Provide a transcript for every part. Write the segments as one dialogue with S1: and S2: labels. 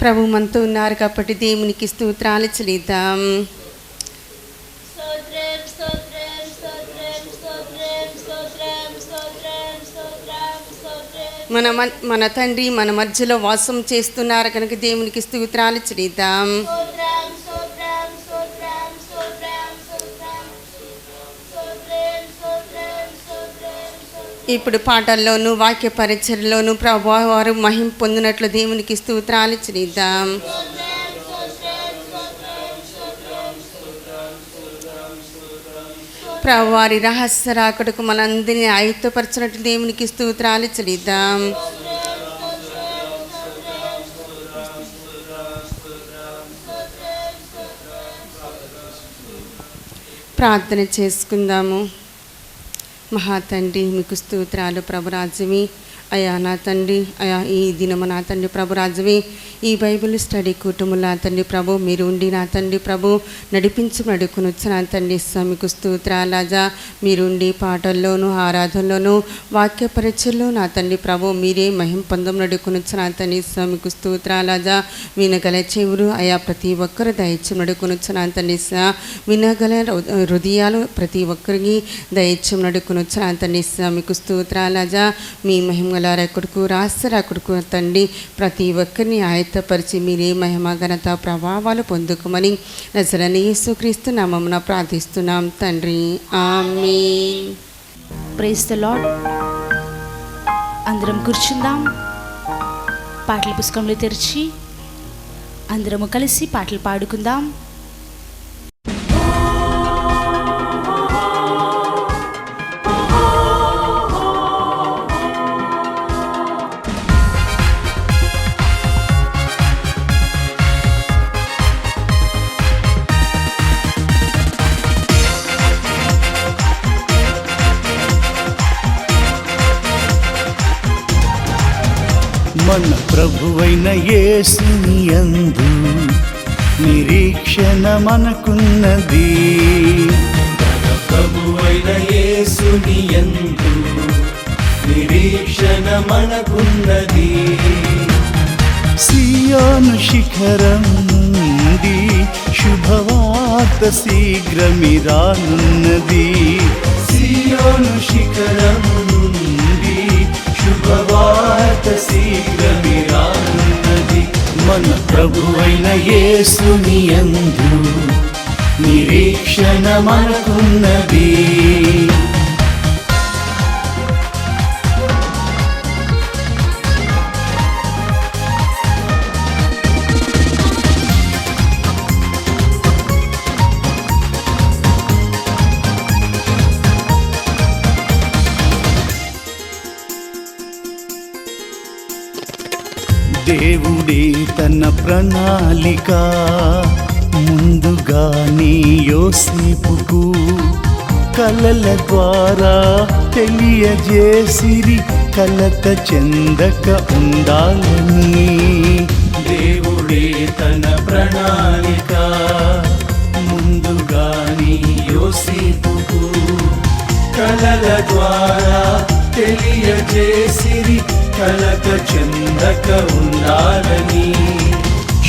S1: ప్రభు మనతో ఉన్నారు కాబట్టి దేవునికి స్తోత్రాలు చెల్లిద్దాం. మన తండ్రి మన మధ్యలో వాసం చేస్తున్నారు కనుక దేవునికి స్తోత్రాలు చెల్లిద్దాం. ఇప్పుడు పాటల్లోనూ వాక్య పరిచర్లోనూ ప్రభువు వారు మహిమ పొందినట్లు దేవునికి స్తోత్రాలు చెల్లిద్దాం. ప్రభు వారి రహస్య రాకడకు మనందరినీ ఆయుత్తపరచినట్లు దేవునికి స్తోత్రాలు చెల్లిద్దాం. ప్రార్థన చేసుకుందాము. మహాతండ్రి మీకు స్తోత్రాలు ప్రభురాజ్యమి. అయా నా తండ్రి, అయా ఈ దినము నా తండ్రి ప్రభురాజ్యమి, ఈ బైబిల్ స్టడీ కుటుంబం నా తండ్రి ప్రభు మీరు ఉండి నా తండ్రి ప్రభు నడిపించమడుకుని వచ్చి నా తండ్రి మీకు స్తోత్రాలాజా. మీరుండి పాటల్లోనూ ఆరాధనలోనూ వాక్య పరిచయలో నా తండ్రి ప్రభు మీరే మహిమ పొందం నడుకుని వచ్చి నా తండ్రి మీకు స్తోత్రాలాజా. వినగల చెవులు అయా ప్రతి ఒక్కరు దయచం నడుకుని వచ్చి నా తండ్రి వినగల హృదయాలు ప్రతి ఒక్కరికి దయచం నడుకుని వచ్చి నా తండ్రి మీకు స్తోత్రాలాజా. మీ మహిమ కొడుకు రాష్ట్ర కొడుకు తండ్రి ప్రతి ఒక్కరిని ఆయత్తపరిచి మీరే మహిమ ఘనత ప్రభావాలు పొందుకోమని నజరేయుడైన యేసుక్రీస్తు నామమున ప్రార్థిస్తున్నాం తండ్రి, ఆమేన్.
S2: Praise the lord. అందరం కూర్చుందాం. పాటల పుస్తకంలో తెరిచి అందరము కలిసి పాటలు పాడుకుందాం.
S3: మన ప్రభువైన యేసుని యందు నిరీక్షణ మనకున్నది. మన ప్రభువైన యేసుని యందు నిరీక్షణ మనకున్నది. సియోను శిఖరం నుండి శుభవార్త శీఘ్రమిరానున్నది. సియోను శిఖరం నుండి శుభవార్త శీఘ్రమిరానున్నది. మన ప్రభువైన యేసుని యందు నిరీక్షణ మనకున్నది. దేవుడే తన ప్రణాళిక ముందుగానే యోసేపుకు కలల ద్వారా తెలియజేసిరి కలత చెందక ఉండాలని. దేవుడే తన ప్రణాళిక ముందుగానే యోసేపుకు కలల ద్వారా తెలియజేసిరి కలత చెందక ఉండాలని.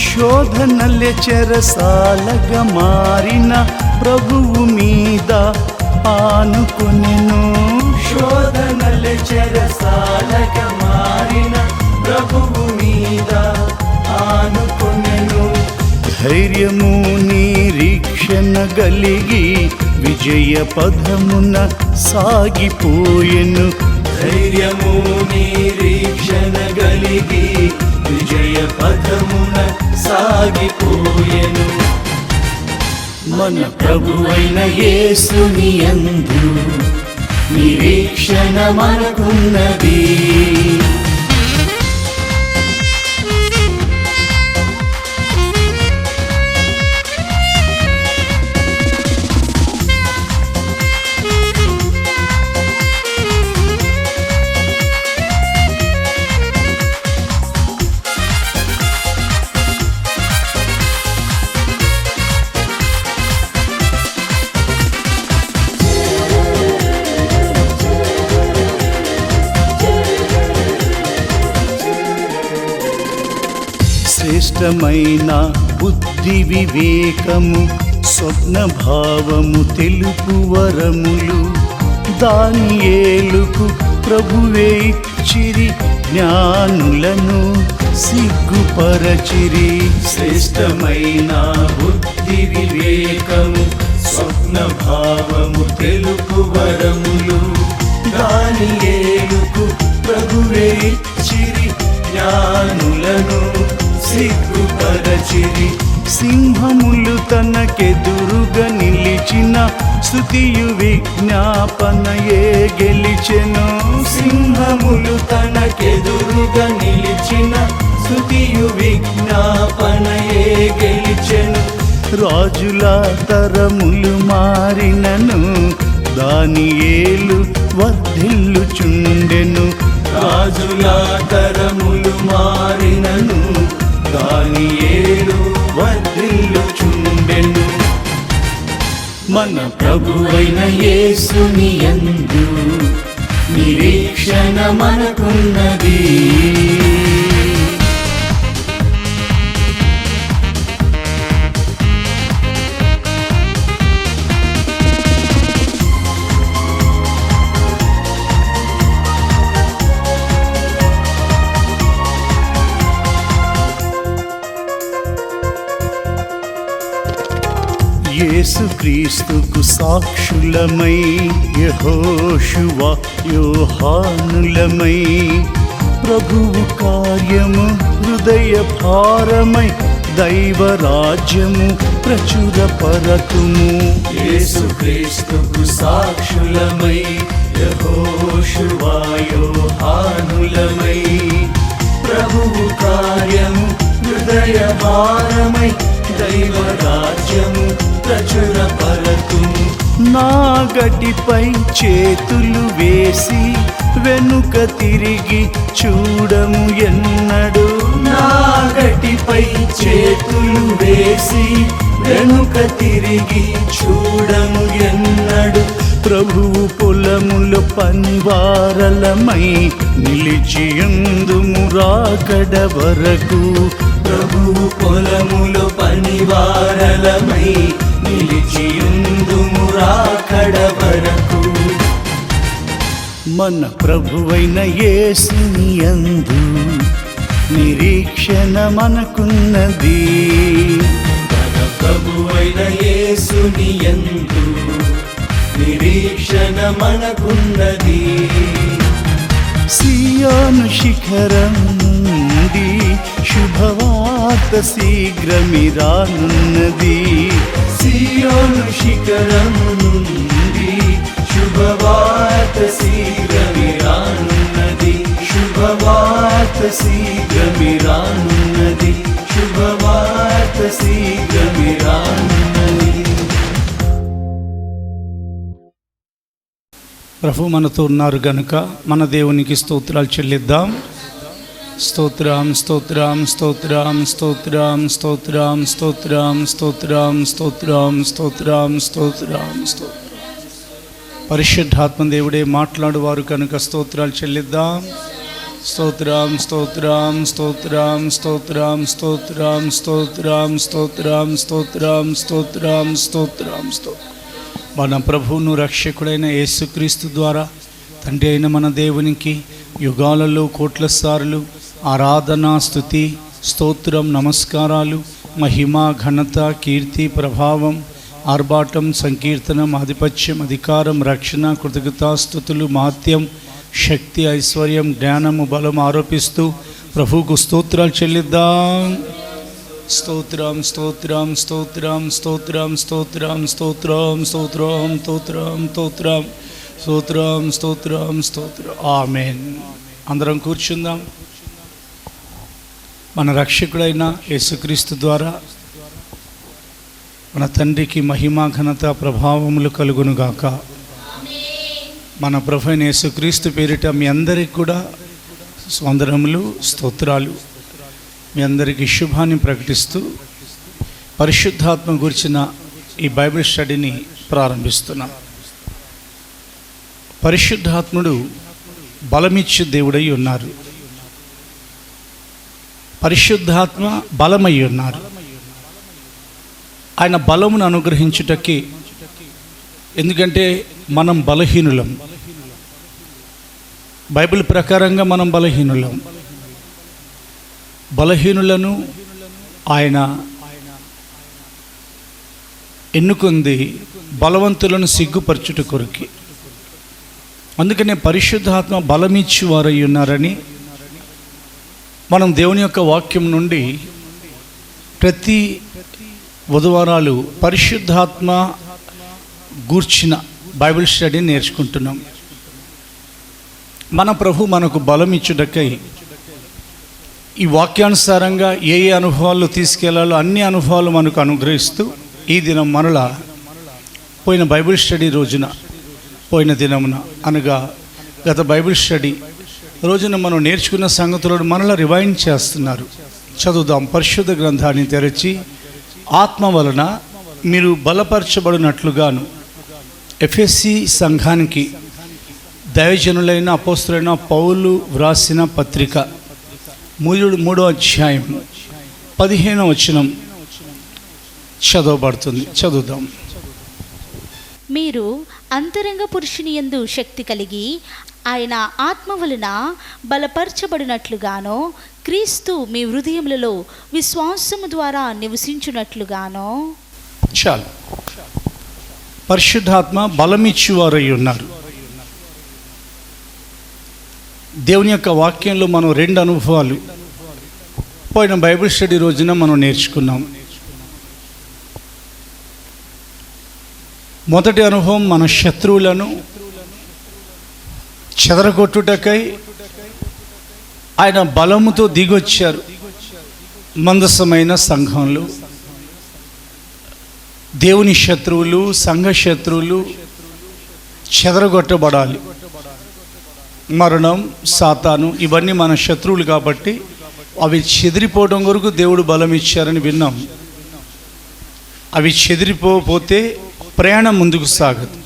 S3: శోధనలే చెరసాలగా మారిన ప్రభువు మీద ఆనుకొనెను. శోధనలే చెరసాలగా మారిన ప్రభువు మీద ఆనుకొనెను. ధైర్యము నిరీక్షణ కలిగి విజయ పదమున సాగిపోయెను. ధైర్యము నిరీక్షణ కలిగి విజయ పదమున సాగిపోయెను. మన ప్రభువైన యేసుని యందు నిరీక్షణ మనకున్నది. శ్రేష్టమైన బుద్ధి వివేకము స్వప్న భావము తెలుపు వరములు దానియేలుకు ప్రభువే ఇచ్చిరి జ్ఞానులను సిగ్గుపరచిరి. శ్రేష్టమైన బుద్ధి వివేకము స్వప్న భావము తెలుపు వరములు దానియేలుకు ప్రభువే ఇచ్చిరి జ్ఞానులను సిగ్గుపరచిరి. సింహములు తనకెదురుగా నిలిచిన స్తుతియు విజ్ఞాపనయే గెలిచెను. సింహములు తనకెదురుగా నిలిచిన స్తుతియు విజ్ఞాపనయే గెలిచెను. రాజుల తరములు మారినను దానియేలు వర్ధిల్లుచుండెను. రాజుల తరములు మారినను దానియేలు వర్ధిల్లుచుండెను. మన ప్రభువైన యేసుని యందు నిరీక్షణ మనకున్నది. యేసుక్రీస్తుకు సాక్షులమై యెహోషువ యోహానులమై ప్రభువు కార్యము హృదయ భారమై దైవరాజ్యము ప్రచురపరతుము. యేసుక్రీస్తుకు సాక్షులమై యెహోషువ యోహానులమై ప్రభువు కార్యము హృదయ భారమై దైవరాజ్యము ప్రచురపరతుము. నాగటిపై చేతులు వేసి వెనుక తిరిగి చూడము ఎన్నడు. నాగటిపై చేతులు వేసి వెనుక తిరిగి చూడము ఎన్నడు. ప్రభువు పొలములో పనివారలమై నిలిచియుందుము రాకడ వరకు. ప్రభువు పొలములో పనివారలమై నిలిచియుందుము రాకడ వరకు. మన ప్రభువైన యేసుని యందు నిరీక్షణ మనకున్నది. మన ప్రభువైన యేసుని యందు నిరీక్షణ మనకున్నది. సియోను శిఖరం నుండి శుభవార్త శీఘ్రమిరానున్నది. సియోను శిఖరం నుండి శుభవార్త శీఘ్రమిరానున్నది. శుభవార్త శీఘ్రమిరానున్నది. శుభవార్త శీఘ్రమిరానున్నది.
S4: ప్రభు మనతో ఉన్నారు గనుక మన దేవునికి స్తోత్రాలు చెల్లిద్దాం. స్తోత్రం స్తోత్రం స్తోత్రం స్తోత్రం స్తోత్రం స్తోత్రం స్తోత్రం స్తోత్రం స్తోత్రం స్తోత్రం స్తోత్రం. పరిశుద్ధాత్మ దేవుడే మాట్లాడువారు కనుక స్తోత్రాలు చెల్లిద్దాం. స్తోత్రం స్తోత్రం స్తోత్రం స్తోత్రం స్తోత్రం స్తోత్రం స్తోత్రం స్తోత్రం స్తోత్రం స్తోత్రం స్తోత్రం. మన ప్రభువును రక్షకుడైన యేసుక్రీస్తు ద్వారా తండ్రి అయిన మన దేవునికి యుగాలలో కోట్ల సార్లు ఆరాధన స్తుతి స్తోత్రం నమస్కారాలు మహిమ ఘనత కీర్తి ప్రభావం ఆర్భాటం సంకీర్తనం ఆధిపత్యం అధికారం రక్షణ కృతజ్ఞతాస్తుతులు మహత్యం శక్తి ఐశ్వర్యం జ్ఞానము బలం ఆరోపిస్తూ ప్రభువుకు స్తోత్రాలు చెల్లిద్దాం. స్తోత్రం స్తోత్రం స్తోత్రం స్తోత్రం స్తోత్రం స్తోత్రం స్తోత్రం స్తోత్రం స్తోత్రం స్తోత్రం స్తోత్రం స్తోత్రం. ఆమేన్. అందరం కూర్చుందాం. మన రక్షకుడైన యేసుక్రీస్తు ద్వారా మన తండ్రికి మహిమ ఘనత ప్రభావములు కలుగునుగాక. మన ప్రభు అయిన యేసుక్రీస్తు పేరిట మీ అందరికి కూడా వందనములు స్తోత్రాలు. మీ అందరికీ శుభాన్ని ప్రకటిస్తూ పరిశుద్ధాత్మ గురించిన ఈ బైబిల్ స్టడీని ప్రారంభిస్తున్నాం. పరిశుద్ధాత్ముడు బలమిచ్చు దేవుడై ఉన్నారు. పరిశుద్ధాత్మ బలమై ఉన్నారు. ఆయన బలమును అనుగ్రహించుటకి, ఎందుకంటే మనం బలహీనులం, బైబిల్ ప్రకారంగా మనం బలహీనులను ఆయన ఎన్నుకుంది బలవంతులను సిగ్గుపరచుట కొరికి. అందుకనే పరిశుద్ధాత్మ బలమిచ్చి వారై ఉన్నారని మనం దేవుని యొక్క వాక్యం నుండి ప్రతి బుధవారాలు పరిశుద్ధాత్మ గూర్చిన బైబిల్ స్టడీని నేర్చుకుంటున్నాం. మన ప్రభు మనకు బలం ఇచ్చుటకై ఈ వాక్యానుసారంగా ఏ అనుభవాలు తీసుకెళ్లాలో అన్ని అనుభవాలు మనకు అనుగ్రహిస్తూ ఈ దినం మరలా పోయిన బైబిల్ స్టడీ రోజున, పోయిన దినమున అనగా గత బైబిల్ స్టడీ రోజున మనం నేర్చుకున్న సంగతులను మరలా రివైండ్ చేస్తున్నారు. చదువుదాం. పరిశుద్ధ గ్రంథాన్ని తెరచి, ఆత్మ వలన మీరు బలపరచబడినట్లుగాను ఎఫెసీ సంఘానికి దైవజనులైన అపోస్తలులైన పౌలు వ్రాసిన పత్రిక 3వ అధ్యాయం 15వ వచనం చదవబడుతుంది. చదువుదాం.
S2: మీరు అంతరంగ పురుషుని యందు శక్తి కలిగి ఆయన ఆత్మ వలన బలపరచబడినట్లుగానో, క్రీస్తు మీ హృదయములలో విశ్వాసము ద్వారా నివసించున్నట్లుగానో.
S4: చాలు. పరిశుద్ధాత్మ బలమిచ్చువారై ఉన్నారు. దేవుని యొక్క వాక్యంలో మనం 2 అనుభవాలు పోయిన బైబిల్ స్టడీ రోజున మనం నేర్చుకున్నాం. మొదటి అనుభవం, మన శత్రువులను చెదరగొట్టుటకై ఆయన బలముతో దిగొచ్చారు. మందసమైన సంఘంలో దేవుని శత్రువులు, సంఘ శత్రువులు చెదరగొట్టబడాలి. మరణం, సాతాను ఇవన్నీ మన శత్రువులు కాబట్టి అవి చెదిరిపోవడం కొరకు దేవుడు బలం ఇచ్చారని విన్నాం. అవి చెదిరిపోతే ప్రయాణం ముందుకు సాగదు.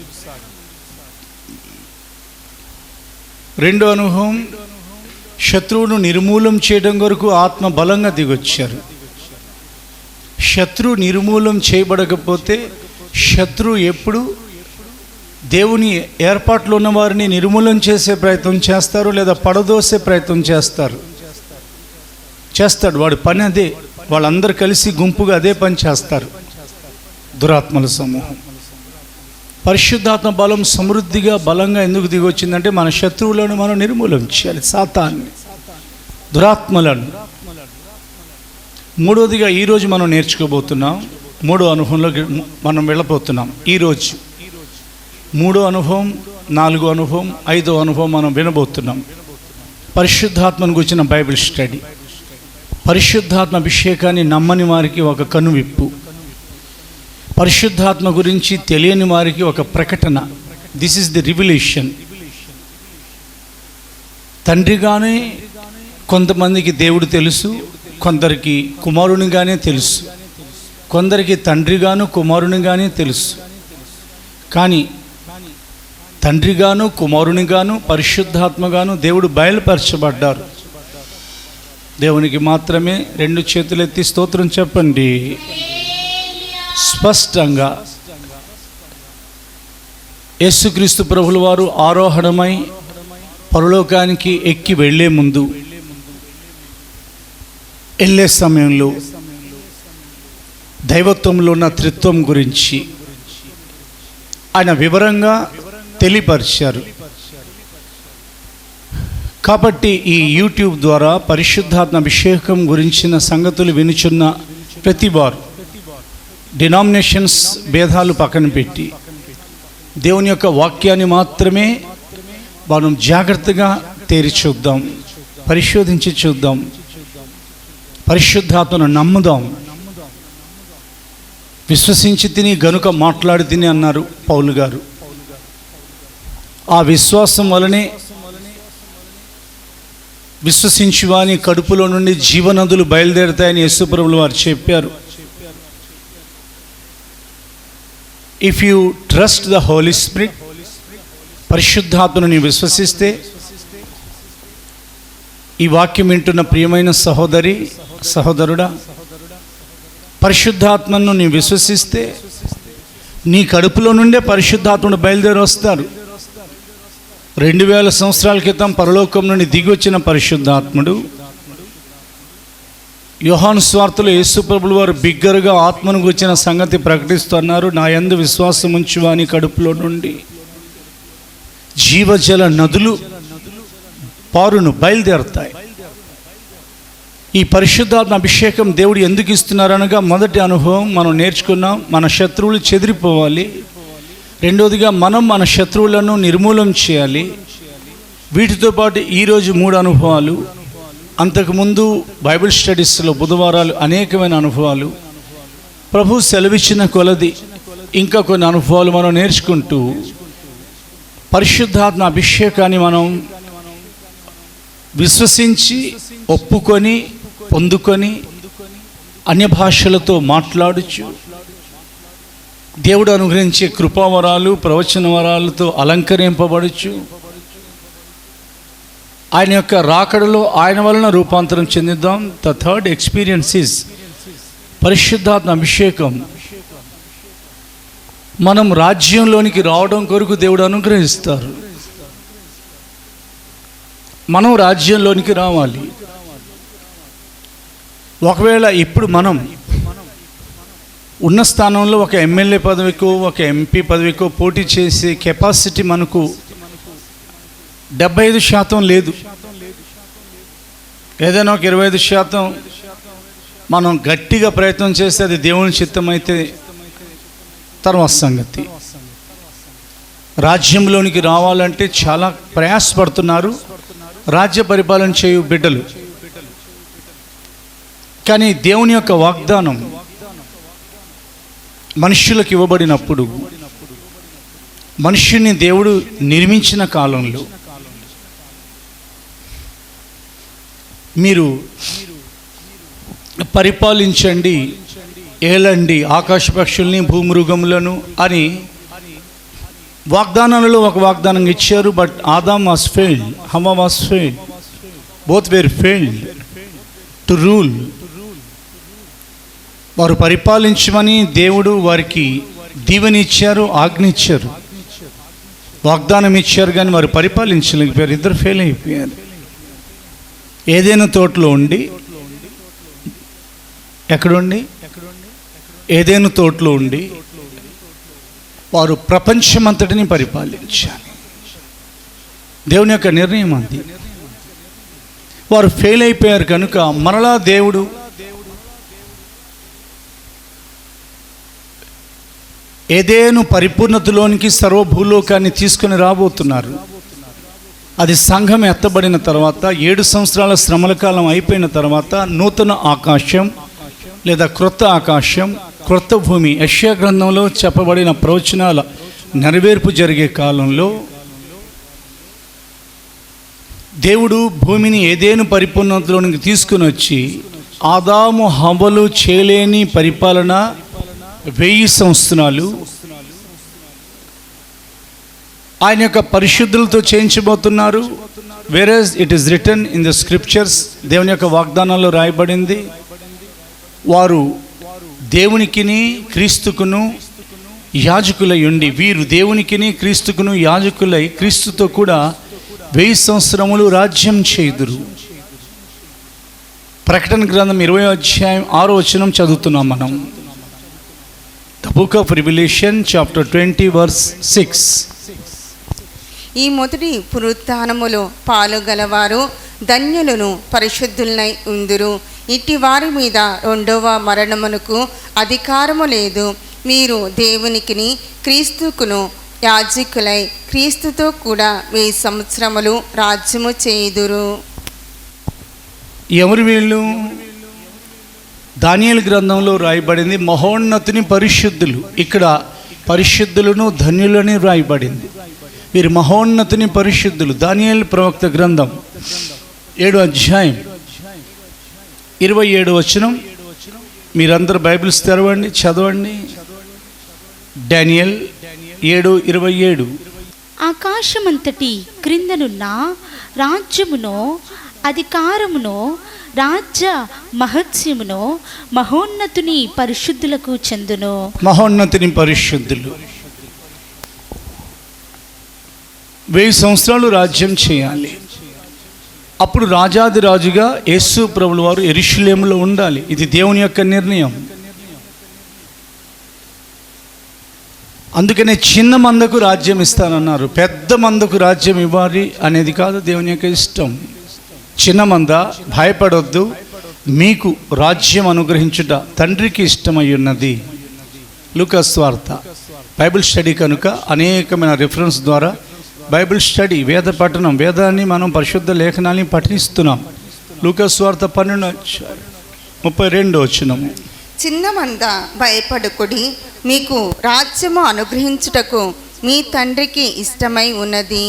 S4: రెండో అనుభవం, శత్రువును నిర్మూలం చేయడం కొరకు ఆత్మ బలంగా దిగొచ్చారు. శత్రువు నిర్మూలం చేయబడకపోతే శత్రువు ఎప్పుడు దేవుని ఏర్పాట్లో ఉన్న వారిని నిర్మూలన చేసే ప్రయత్నం చేస్తారు, లేదా పడదోసే ప్రయత్నం చేస్తాడు. వాడి పని అదే. వాళ్ళందరూ కలిసి గుంపుగా అదే పని చేస్తారు, దురాత్మల సమూహం. పరిశుద్ధాత్మ బలం సమృద్ధిగా బలంగా ఎందుకు దిగొచ్చిందంటే మన శత్రువులను మనం నిర్మూలన చేయాలి, సాతాన్ని, దురాత్మలను. మూడవదిగా ఈరోజు మనం నేర్చుకోబోతున్నాం. 3వ అనుభవంలోకి మనం వెళ్ళబోతున్నాం. ఈరోజు 3వ అనుభవం, 4వ అనుభవం, 5వ అనుభవం మనం వినబోతున్నాం. పరిశుద్ధాత్మను గురించిన బైబిల్ స్టడీ. పరిశుద్ధాత్మ అభిషేకాన్ని నమ్మని వారికి ఒక కనువిప్పు, పరిశుద్ధాత్మ గురించి తెలియని వారికి ఒక ప్రకటన. This is the revelation. తండ్రిగానే కొంతమందికి దేవుడు తెలుసు, కొందరికి కుమారునిగానే తెలుసు, కొందరికి తండ్రిగాను కుమారునిగానే తెలుసు. కానీ తండ్రిగాను కుమారునిగాను పరిశుద్ధాత్మగాను దేవుడు బయలుపరచబడ్డారు. దేవునికి మాత్రమే 2 చేతులెత్తి స్తోత్రం చెప్పండి. స్పష్టంగా యేసుక్రీస్తు ప్రభుల వారు ఆరోహణమై పరలోకానికి ఎక్కి వెళ్ళే ముందు, వెళ్ళే సమయంలో దైవత్వంలో ఉన్న త్రిత్వం గురించి ఆయన వివరంగా తెలియపరిచారు. కాబట్టి ఈ యూట్యూబ్ ద్వారా పరిశుద్ధాత్మ అభిషేకం గురించిన సంగతులు వినుచున్న ప్రతి వారు డినామినేషన్స్ భేదాలు పక్కన పెట్టి దేవుని యొక్క వాక్యాన్ని మాత్రమే మనం జాగ్రత్తగా తేరి చూద్దాం, పరిశోధించి చూద్దాం, పరిశుద్ధాత్మను నమ్ముదాం. విశ్వసించి తిని గనుక మాట్లాడి తిని అన్నారు పౌలు గారు. ఆ విశ్వాసం వలనే విశ్వసించి వాని కడుపులో నుండి జీవనదులు బయలుదేరుతాయని యేసుప్రభులు వారు చెప్పారు. If you trust the holy spirit, పరిశుద్ధాత్మను నీవు విశ్వసిస్తే ఈ వాక్యం వింటున్న ప్రియమైన సహోదరి సహోదరుడా, పరిశుద్ధాత్మను నీ విశ్వసిస్తే నీ కడుపులో నుండే పరిశుద్ధాత్ముడు బయలుదేరి వస్తారు. 2000 సంవత్సరాల క్రితం పరలోకం నుండి దిగి వచ్చిన పరిశుద్ధాత్ముడు యోహాను స్వార్తలో యేసుప్రభులు వారు బిగ్గరగా ఆత్మను గురించిన సంగతి ప్రకటిస్తున్నారు. నా యందు విశ్వాసం ఉంచు వాని కడుపులో నుండి జీవజల నదులు పారును బయలుదేరుతాయి. ఈ పరిశుద్ధాత్మ అభిషేకం దేవుడు ఎందుకు ఇస్తున్నారనగా, మొదటి అనుభవం మనం నేర్చుకున్నాం, మన శత్రువులు చెదిరిపోవాలి. రెండవదిగా మనం మన శత్రువులను నిర్మూలన చేయాలి. వీటితో పాటు ఈరోజు 3 అనుభవాలు, అంతకుముందు బైబిల్ స్టడీస్లో బుధవారాలు అనేకమైన అనుభవాలు, ప్రభు సెలవిచ్చిన కొలది ఇంకా కొన్ని అనుభవాలు మనం నేర్చుకుంటూ పరిశుద్ధాత్మ అభిషేకాన్ని మనం విశ్వసించి ఒప్పుకొని పొందుకొని అన్య భాషలతో మాట్లాడుచు దేవుడు అనుగ్రహించే కృపావరాలు ప్రవచన వరాలతో అలంకరింపబడుచు ఆయన యొక్క రాకడలో ఆయన వలన రూపాంతరం చెందిద్దాం. ద థర్డ్ ఎక్స్పీరియన్స్ ఈజ్ పరిశుద్ధాత్మ అభిషేకం. మనం రాజ్యంలోనికి రావడం కొరకు దేవుడు అనుగ్రహిస్తారు. మనం రాజ్యంలోనికి రావాలి. ఒకవేళ ఇప్పుడు మనం ఉన్న స్థానంలో ఒక ఎమ్మెల్యే పదవికో ఒక ఎంపీ పదవికో పోటీ చేసే కెపాసిటీ మనకు 75% లేదు. ఏదైనా ఒక 25% మనం గట్టిగా ప్రయత్నం చేస్తే అది దేవుని చిత్తమైతే తర్వాత సంగతి. రాజ్యంలోనికి రావాలంటే చాలా ప్రయాసపడుతున్నారు రాజ్య పరిపాలన చేయు బిడ్డలు. కానీ దేవుని యొక్క వాగ్దానం మనుష్యులకు ఇవ్వబడినప్పుడు, మనుష్యుని దేవుడు నిర్మించిన కాలంలో మీరు పరిపాలించండి, ఏలండి ఆకాశ పక్షుల్ని భూమృగములను అని వాగ్దానాలలో ఒక వాగ్దానం ఇచ్చారు. But Adam was failed, Havva was failed, both were failed to rule. వారు పరిపాలించమని దేవుడు వారికి దీవెన ఇచ్చారు, ఆజ్ఞ ఇచ్చారు, వాగ్దానం ఇచ్చారు, కానీ వారు పరిపాలించలేకపోయారు. ఇద్దరు ఫెయిల్ అయిపోయారు. ఏదైనా తోటలో ఉండి ఎక్కడుండి ఏదైనా తోటలో ఉండి వారు ప్రపంచమంతటిని పరిపాలించాలి. దేవుని యొక్క నిర్ణయం అది. వారు ఫెయిల్ అయిపోయారు కనుక మరలా దేవుడు ఏదేను పరిపూర్ణతలోనికి సర్వభూలోకాన్ని తీసుకుని రాబోతున్నారు. అది సంఘం ఎత్తబడిన తర్వాత 7 సంవత్సరాల శ్రమల కాలం అయిపోయిన తర్వాత నూతన ఆకాశం లేదా క్రొత్త ఆకాశం, క్రొత్త భూమి, యెషయా గ్రంథంలో చెప్పబడిన ప్రవచనాల నెరవేర్పు జరిగే కాలంలో దేవుడు భూమిని ఏదేను పరిపూర్ణతలోనికి తీసుకుని వచ్చి ఆదాము హవ్వలు చేయలేని పరిపాలన 1000 సంవత్సరాలు ఆయన యొక్క పరిశుద్ధులతో చేయించబోతున్నారు. Whereas it is written in the scriptures, దేవుని యొక్క వాగ్దానాల్లో రాయబడింది, వారు దేవునికిని క్రీస్తుకును యాజకులై ఉండి, వీరు దేవునికిని క్రీస్తుకును యాజకులై క్రీస్తుతో కూడా 1000 సంవత్సరములు రాజ్యం చేయుదురు. ప్రకటన గ్రంథం 20వ అధ్యాయం 6వ వచనం చదువుతున్నాం మనం. The book of Revelation chapter 20 verse 6.
S1: ఈ మొదటి పునరుత్థానములో పాలుగలవారు ధన్యులను పరిశుద్ధులనై ఉందురు. ఇట్టి వారి మీద రెండవ మరణమునకు అధికారము లేదు. మీరు దేవునికిని క్రీస్తుకును యాజకులై క్రీస్తుతో కూడా 1000 సంవత్సరములు రాజ్యము చేయుదురు.
S4: ఎవరు వీళ్ళు? దానియేలు గ్రంథంలో రాయబడింది మహోన్నతుని పరిశుద్ధులు. ఇక్కడ పరిశుద్ధులను ధన్యులని రాయబడింది. వీరు మహోన్నతుని పరిశుద్ధులు. దానియేలు ప్రవక్త గ్రంథం 7వ అధ్యాయం 27వ వచనం. మీరందరూ బైబిల్స్ తెరవండి, చదవండి. దానియేలు 7:27.
S2: ఆకాశమంతటి క్రిందనున్న రాజ్యమును అధికారమును రాజ్య మహత్యమును మహోన్నతుని పరిశుద్ధులకు చెందును.
S4: మహోన్నతుని పరిశుద్ధులు 1000 సంవత్సరాలు రాజ్యం చేయాలి. అప్పుడు రాజాది రాజుగా యేసు ప్రభుల వారు యెరూషలేములో ఉండాలి. ఇది దేవుని యొక్క నిర్ణయం. అందుకనే చిన్న మందకు రాజ్యం ఇస్తానన్నారు. పెద్ద మందకు రాజ్యం ఇవ్వాలి అనేది కాదు దేవుని యొక్క ఇష్టం. చిన్న మంద భయపడొద్దు, మీకు రాజ్యం అనుగ్రహించుట తండ్రికి ఇష్టమై ఉన్నది. లూకా సువార్త బైబిల్ స్టడీ కనుక అనేకమైన రిఫరెన్స్ ద్వారా బైబిల్ స్టడీ, వేద పఠనం, వేదాన్ని మనం పరిశుద్ధ లేఖనాన్ని పఠిస్తున్నాం. లూకా సువార్త 12:32.
S1: చిన్న మంద భయపడకుడి, మీకు రాజ్యము అనుగ్రహించుటకు మీ తండ్రికి ఇష్టమై ఉన్నది.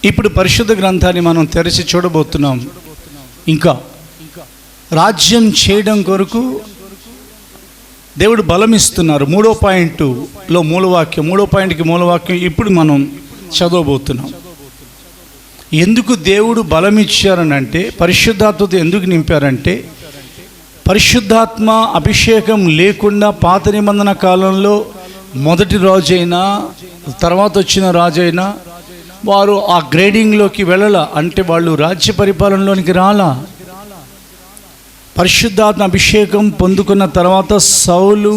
S4: ఇప్పుడు పరిశుద్ధ గ్రంథాన్ని మనం తెరిచి చూడబోతున్నాం. ఇంకా రాజ్యం చేయడం కొరకు దేవుడు బలం ఇస్తున్నారు. 3వ పాయింట్లో మూలవాక్యం, 3వ పాయింట్కి మూలవాక్యం ఇప్పుడు మనం చదవబోతున్నాం. ఎందుకు దేవుడు బలం ఇచ్చారనంటే, పరిశుద్ధాత్మతో ఎందుకు నింపారంటే, పరిశుద్ధాత్మ అభిషేకం లేకుండా పాత నిబంధన కాలంలో మొదటి రాజైనా తర్వాత వచ్చిన రాజైనా వారు ఆ గ్రేడింగ్లోకి వెళ్ళాల, అంటే వాళ్ళు రాజ్య పరిపాలనలోనికి రాలా. పరిశుద్ధాత్మ అభిషేకం పొందుకున్న తర్వాత సౌలు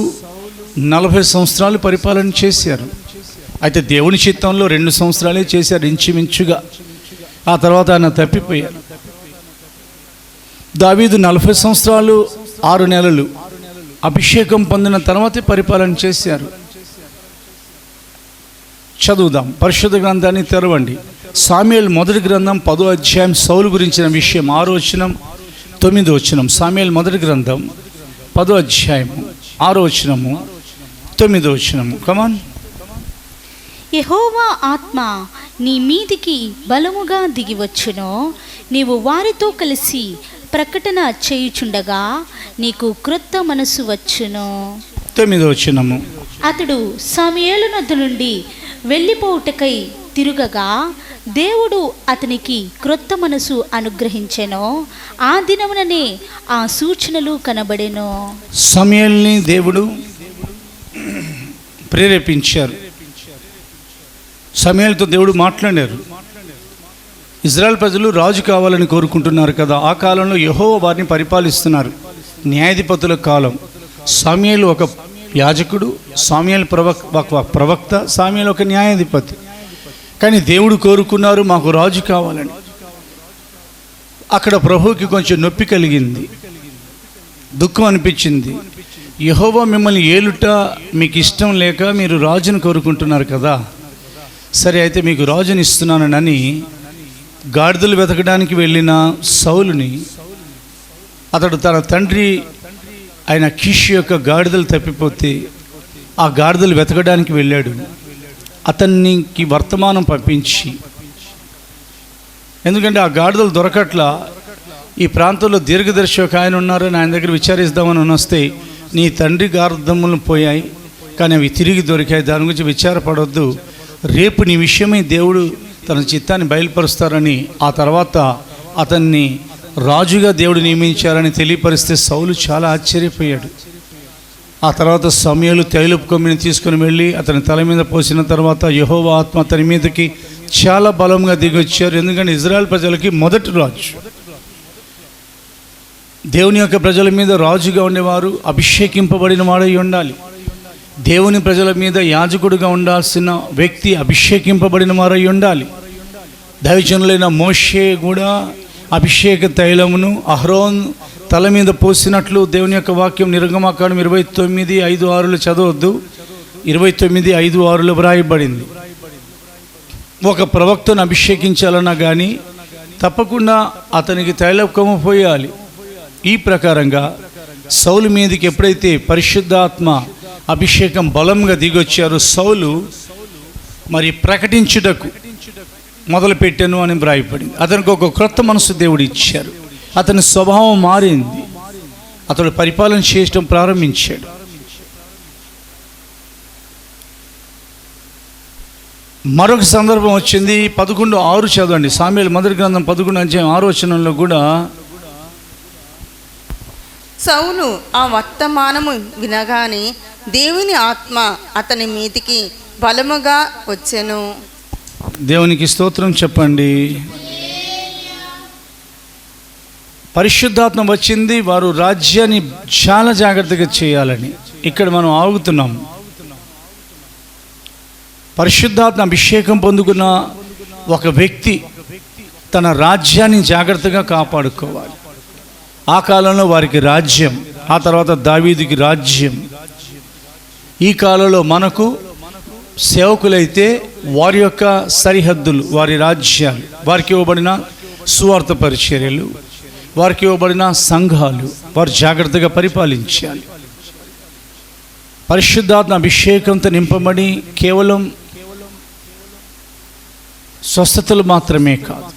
S4: 40 సంవత్సరాలు పరిపాలన చేశారు. అయితే దేవుని చిత్తంలో 2 సంవత్సరాలే చేశారు ఇంచుమించుగా. ఆ తర్వాత ఆయన తప్పిపోయారు. దావీదు 40 సంవత్సరాలు 6 నెలలు అభిషేకం పొందిన తర్వాతే పరిపాలన చేశారు. చదువుదాం, పరిశుద్ధ గ్రంథాన్ని తెరవండి. సామ్యుయేలు మొదటి గ్రంథం 10వ అధ్యాయం సౌలు గురించిన విషయం 6వ వచనం 9వ వచనం. సామ్యుయేలు మొదటి గ్రంథం 10వ అధ్యాయం 6వ వచనము 9వ వచనము. కమాన్.
S2: యెహోవా ఆత్మ నీ మీదికి బలముగా దిగివచ్చును, నీవు వారితో కలిసి ప్రకటన చేయుచుండగా నీకు క్రొత్త మనసు వచ్చును.
S4: 9వ వచనము.
S2: అతడు సమూయేలు నొద్ద నుండి వెళ్ళిపోవుటకై తిరుగగా దేవుడు అతనికి క్రొత్త మనసు అనుగ్రహించెను. ఆ దినముననే ఆ సూచనలు కనబడెను.
S4: సమూయేలుని దేవుడు ప్రేరేపించారు. సమూయేలుతో దేవుడు మాట్లాడారు. ఇజ్రాయెల్ ప్రజలు రాజు కావాలని కోరుకుంటున్నారు కదా. ఆ కాలంలో యెహోవా వారిని పరిపాలిస్తున్నారు. న్యాయాధిపతుల కాలం. సమూయేలు ఒక యాజకుడు, సమూయేలు ప్రవక్త, సమూయేలు ఒక న్యాయాధిపతి. కానీ దేవుడు కోరుకున్నారు మాకు రాజు కావాలని. అక్కడ ప్రభువుకి కొంచెం నొప్పి కలిగింది, దుఃఖం అనిపించింది. యెహోవా మిమ్మల్ని ఏలుట మీకు ఇష్టం లేక మీరు రాజును కోరుకుంటున్నారు కదా, సరే అయితే మీకు రాజుని ఇస్తున్నానని గాడిదలు వెతకడానికి వెళ్ళిన సౌలుని, అతడు తన తండ్రి ఆయన కీష్ యొక్క గాడిదలు తప్పిపోతే ఆ గాడిదలు వెతకడానికి వెళ్ళాడు. అతనికి వర్తమానం పంపించి, ఎందుకంటే ఆ గాడిదలు దొరకట్లా, ఈ ప్రాంతంలో దీర్ఘదర్శి ఒక ఆయన ఉన్నారని ఆయన దగ్గర విచారిద్దామని వస్తే, నీ తండ్రి గార్ధములు పోయాయి కానీ అవి తిరిగి దొరికాయి, దాని గురించి విచారపడొద్దు, రేపు నీ విషయమై దేవుడు తన చిత్తాన్ని బయలుపరుస్తారని ఆ తర్వాత అతన్ని రాజుగా దేవుడు నియమించారని తెలియపరిస్తే సౌలు చాలా ఆశ్చర్యపోయాడు. ఆ తర్వాత సమూయేలు తైలపు కొమ్మిని తీసుకుని వెళ్ళి అతని తల మీద పోసిన తర్వాత యెహోవా ఆత్మ అతని మీదకి చాలా బలంగా దిగొచ్చారు. ఎందుకంటే ఇజ్రాయెల్ ప్రజలకి మొదటి రాజు, దేవుని యొక్క ప్రజల మీద రాజుగా ఉండేవారు అభిషేకింపబడిన వాడై ఉండాలి. దేవుని ప్రజల మీద యాజకుడుగా ఉండాల్సిన వ్యక్తి అభిషేకింపబడిన వారై ఉండాలి. దైవజనులైన మోషే కూడా అభిషేక తైలమును అహరోన్ తల మీద పోసినట్లు దేవుని యొక్క వాక్యం నిర్గమాకాండం 29:5-6 చదవద్దు, 29:5-6 వ్రాయబడింది. ఒక ప్రవక్తను అభిషేకించాలన్నా కానీ తప్పకుండా అతనికి తైలకొమ్ము పోయాలి. ఈ ప్రకారంగా సౌలు మీదకి ఎప్పుడైతే పరిశుద్ధాత్మ అభిషేకం బలంగా దిగొచ్చారో సౌలు మరి ప్రకటించుటకు మొదలుపెట్టాను అని వ్రాయబడింది. అతనికి ఒక క్రొత్త మనసు దేవుడు ఇచ్చారు. అతని స్వభావం మారింది. అతడు పరిపాలన చేయడం ప్రారంభించాడు. మరొక సందర్భం వచ్చింది. 11:6 చదవండి. సామ్యుయేలు మొదటి గ్రంథం 11:6 కూడా
S1: సౌలు ఆ వర్తమానము వినగానే దేవుని ఆత్మ అతని మీదికి బలముగా వచ్చెను.
S4: దేవునికి స్తోత్రం చెప్పండి. పరిశుద్ధాత్మ వచ్చింది, వారు రాజ్యాన్ని చాలా జాగ్రత్తగా చేయాలని. ఇక్కడ మనం ఆగుతున్నాం. పరిశుద్ధాత్మ అభిషేకం పొందుకున్న ఒక వ్యక్తి తన రాజ్యాన్ని జాగ్రత్తగా కాపాడుకోవాలి. ఆ కాలంలో వారికి రాజ్యం, ఆ తర్వాత దావీదుకి రాజ్యం. ఈ కాలంలో మనకు సేవకులైతే వారి యొక్క సరిహద్దులు, వారి రాజ్యాలు, వారికి ఇవ్వబడిన సువార్త పరిచర్యలు, వారికి ఇవ్వబడిన సంఘాలు వారు జాగ్రత్తగా పరిపాలించాలి. పరిశుద్ధాత్మ అభిషేకంతో నింపబడి కేవలం స్వస్థతలు మాత్రమే కాదు,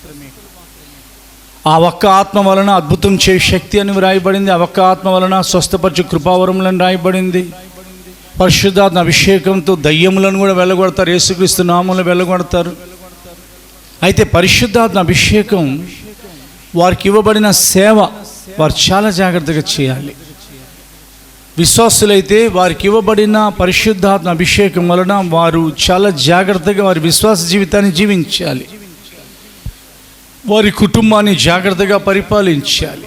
S4: ఆ ఒక్క ఆత్మ వలన అద్భుతం చే శక్తి అని రాయబడింది. ఆ ఒక్క ఆత్మ వలన స్వస్థపరచు కృపావరములను రాయబడింది. పరిశుద్ధాత్మ అభిషేకంతో దయ్యములను కూడా వెళ్ళగొడతారు, యేసుక్రీస్తు నామములను వెళ్ళగొడతారు. అయితే పరిశుద్ధాత్మ అభిషేకం వారికి ఇవ్వబడిన సేవ వారు చాలా జాగ్రత్తగా చేయాలి. విశ్వాసులైతే వారికి ఇవ్వబడిన పరిశుద్ధాత్మ అభిషేకం వలన వారు చాలా జాగ్రత్తగా వారి విశ్వాస జీవితాన్ని జీవించాలి. వారి కుటుంబాన్ని జాగ్రత్తగా పరిపాలించాలి.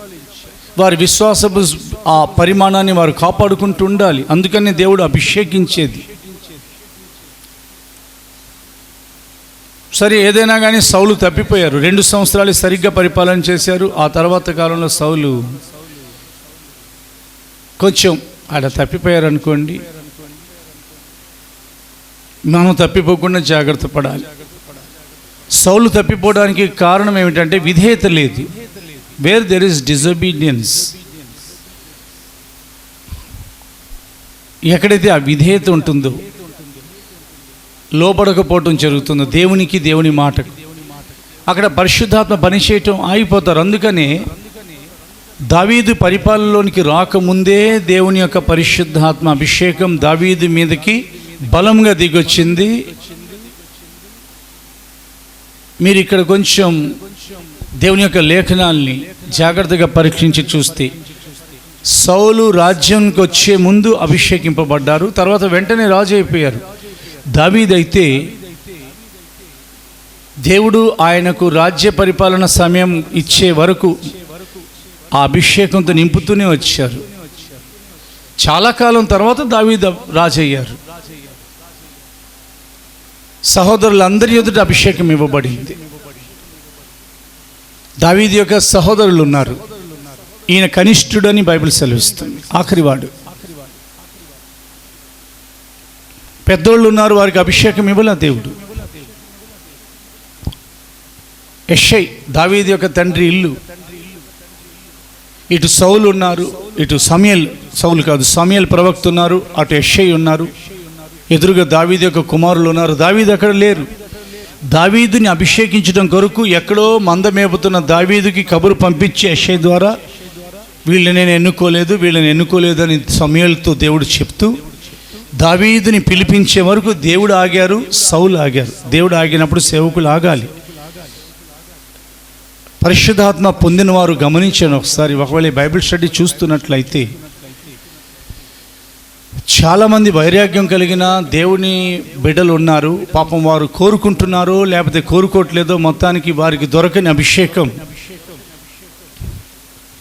S4: వారి విశ్వాసపు ఆ పరిమాణాన్ని వారు కాపాడుకుంటూ ఉండాలి. అందుకని దేవుడు అభిషేకించేది. సరే, ఏదైనా కానీ సౌలు తప్పిపోయారు. 2 సంవత్సరాలు సరిగ్గా పరిపాలన చేశారు. ఆ తర్వాత కాలంలో సౌలు కొంచెం ఆడ తప్పిపోయారు అనుకోండి. మనం తప్పిపోకుండా జాగ్రత్త పడాలి. సౌలు తప్పిపోవడానికి కారణం ఏమిటంటే విధేయత లేదు. వేర్ దెర్ ఇస్ డిజొబీడియన్స్, ఎక్కడైతే ఆ విధేయత ఉంటుందో, లోపడకపోవటం జరుగుతుందో దేవునికి, దేవుని మాటకు, అక్కడ పరిశుద్ధాత్మ పనిచేయటం ఆగిపోతారు. అందుకనే దావీదు పరిపాలనలోనికి రాకముందే దేవుని యొక్క పరిశుద్ధాత్మ అభిషేకం దావీదు మీదకి బలంగా దిగొచ్చింది. మీరు ఇక్కడ కొంచెం దేవుని యొక్క లేఖనాల్ని జాగ్రత్తగా పరీక్షించి చూస్తే, సౌలు రాజ్యానికి వచ్చే ముందు అభిషేకింపబడ్డారు, తర్వాత వెంటనే రాజు అయిపోయారు. దావీదైతే దేవుడు ఆయనకు రాజ్య పరిపాలన సమయం ఇచ్చే వరకు ఆ అభిషేకంతో నింపుతూనే వచ్చారు. చాలా కాలం తర్వాత దావీదు రాజు అయ్యారు. సహోదరులందరి ఎదుట అభిషేకం ఇవ్వబడింది. దావీదు యొక్క సహోదరులు ఉన్నారు. ఈయన కనిష్ఠుడని బైబిల్ సెలవిస్తుంది, ఆఖరివాడు. పెద్దోళ్ళు ఉన్నారు, వారికి అభిషేకం ఇవ్వలే దేవుడు. యెషై దావీదు యొక్క తండ్రి ఇల్లు. ఇటు సౌలు ఉన్నారు, ఇటు సమూయేలు ప్రవక్త ఉన్నారు, అటు యెషై ఉన్నారు. ఎదురుగా దావీదు యొక్క కుమారులు ఉన్నారు. దావీదు అక్కడ లేరు. దావీదుని అభిషేకించడం కొరకు ఎక్కడో మంద మేపుతున్న దావీదుకి కబురు పంపించి యెషై ద్వారా, వీళ్ళని నేను ఎన్నుకోలేదు అని సమూయేలుతో దేవుడు చెప్తూ, దావీదుని పిలిపించే వరకు దేవుడు ఆగారు, సౌలు ఆగారు. దేవుడు ఆగినప్పుడు సేవకులు ఆగాలి. పరిశుద్ధాత్మ పొందిన వారు గమనించాను ఒకసారి. ఒకవేళ బైబిల్ స్టడీ చూస్తున్నట్లయితే చాలామంది వైరాగ్యం కలిగిన దేవుని బిడ్డలు ఉన్నారు. పాపం వారు కోరుకుంటున్నారో లేకపోతే కోరుకోవట్లేదో, మొత్తానికి వారికి దొరకని అభిషేకం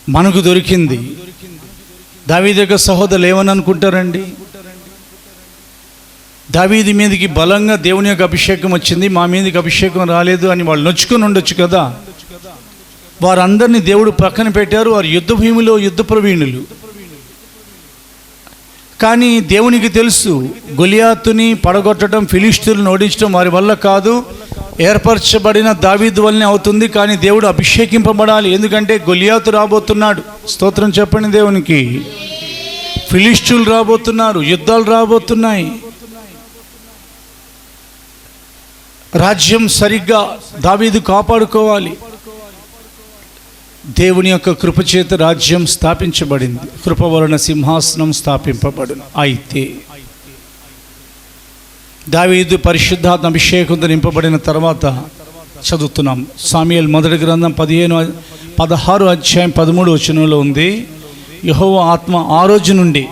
S4: మనకు దొరికింది. దావీదు యొక్క సహోదరులు ఏమని అనుకుంటారండి? దావీదు మీదకి బలంగా దేవుని యొక్క అభిషేకం వచ్చింది, మా మీదకి అభిషేకం రాలేదు అని వాళ్ళు నొచ్చుకొని ఉండొచ్చు కదా. వారందరినీ దేవుడు పక్కన పెట్టారు. వారు యుద్ధ భూమిలో యుద్ధ ప్రవీణులు. కానీ దేవునికి తెలుసు, గొలియాతుని పడగొట్టడం, ఫిలిష్తీయులను ఓడించడం వారి వల్ల కాదు, ఏర్పరచబడిన దావీదు వల్లనే అవుతుంది. కానీ దేవుడు అభిషేకింపబడాలి, ఎందుకంటే గొలియాతు రాబోతున్నాడు. స్తోత్రం చెప్పండి దేవునికి. ఫిలిష్తీయులు రాబోతున్నారు, యుద్ధాలు రాబోతున్నాయి. రాజ్యం సరిగ్గా దావీదు కాపాడుకోవాలి. దేవుని యొక్క కృపచేత రాజ్యం స్థాపించబడింది, కృప వలన సింహాసనం స్థాపింపబడును. అయితే దావీదు పరిశుద్ధాత్మ అభిషేకంతో నింపబడిన తర్వాత చదువుతున్నాం. సామ్యుయేలు మొదటి గ్రంథం 16 అధ్యాయం 13 వచనంలో ఉంది, యెహోవా ఆత్మ ఆ రోజు నుండి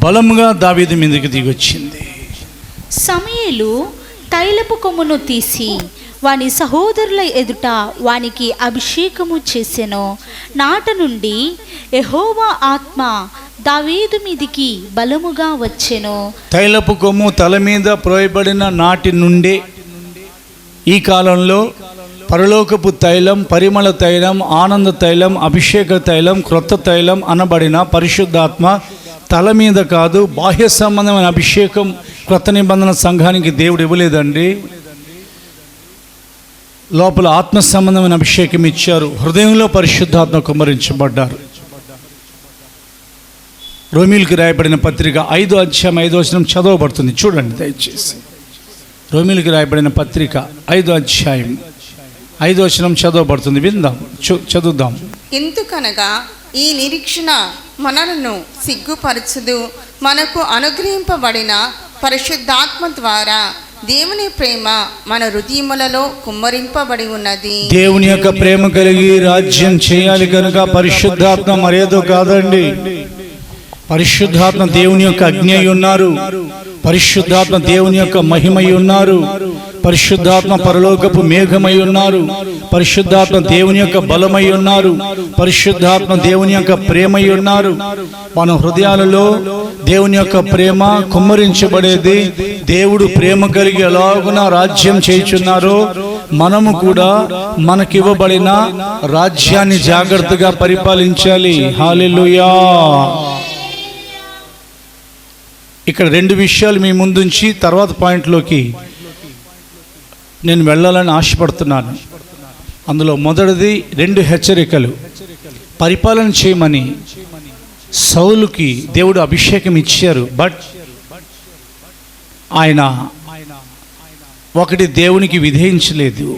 S4: బలముగా దావీదు మీదకి దిగొచ్చింది.
S2: సమూయేలు తైలపు కొమ్మును తీసి వాని సహోదరుల ఎదుట వానికి అభిషేకము చేసెను. నాట నుండి యెహోవా ఆత్మ దావీదు మీదికి బలముగా వచ్చెను.
S4: తైలపు కొమ్ము తల మీద ప్రోయబడిన నాటి నుండే ఈ కాలంలో పరలోకపు తైలం, పరిమళ తైలం, ఆనంద తైలం, అభిషేక తైలం, క్రొత్త తైలం అనబడిన పరిశుద్ధాత్మ తల మీద కాదు, బాహ్య సంబంధమైన అభిషేకం క్రొత్త నిబంధన సంఘానికి దేవుడు ఇవ్వలేదండి. లోపల ఆత్మ సంబంధమైన అభిషేకం ఇచ్చారు. హృదయంలో పరిశుద్ధాత్మ కుమ్మరించబడ్డారు. రోమీయులకు రాయబడిన పత్రిక 5 అధ్యాయం 5 వచనం చదవబడుతుంది, చూడండి దయచేసి. రోమీయులకు రాయబడిన పత్రిక 5 అధ్యాయం 5 వచనం చదవబడుతుంది, విందాం, చదువుదాం.
S1: ఎందుకనగా ఈ నిరీక్షణ మనలను సిగ్గుపరచదు, మనకు అనుగ్రహింపబడిన పరిశుద్ధాత్మ ద్వారా దేవుని ప్రేమ మన హృదయములలో కుమ్మరింపబడి ఉన్నది.
S4: దేవుని యొక్క ప్రేమ కలిగి రాజ్యం చేయాలి కనుక పరిశుద్ధాత్మ మరేదో కాదండి. పరిశుద్ధాత్మ దేవుని యొక్క అగ్ని అయి ఉన్నారు. పరిశుద్ధాత్మ దేవుని యొక్క మహిమై ఉన్నారు. పరిశుద్ధాత్మ పరలోకపు మేఘమై ఉన్నారు. పరిశుద్ధాత్మ దేవుని యొక్క బలమై ఉన్నారు. పరిశుద్ధాత్మ దేవుని యొక్క ప్రేమై ఉన్నారు. మన హృదయాలలో దేవుని యొక్క ప్రేమ కుమ్మరించబడేది. దేవుడు ప్రేమ కలిగి ఎలాగున రాజ్యం చేయుచున్నారో మనము కూడా మనకివ్వబడిన రాజ్యాన్ని జాగ్రత్తగా పరిపాలించాలి. హల్లెలూయా. ఇక్కడ 2 విషయాలు మీ ముందుంచి తర్వాత పాయింట్లోకి నేను వెళ్ళాలని ఆశపడుతున్నాను. అందులో మొదటిది 2 హెచ్చరికలు. పరిపాలన చేయమని సౌలుకి దేవుడు అభిషేకం ఇచ్చారు, బట్ ఆయన ఒకటి దేవునికి విధేయించలేదు.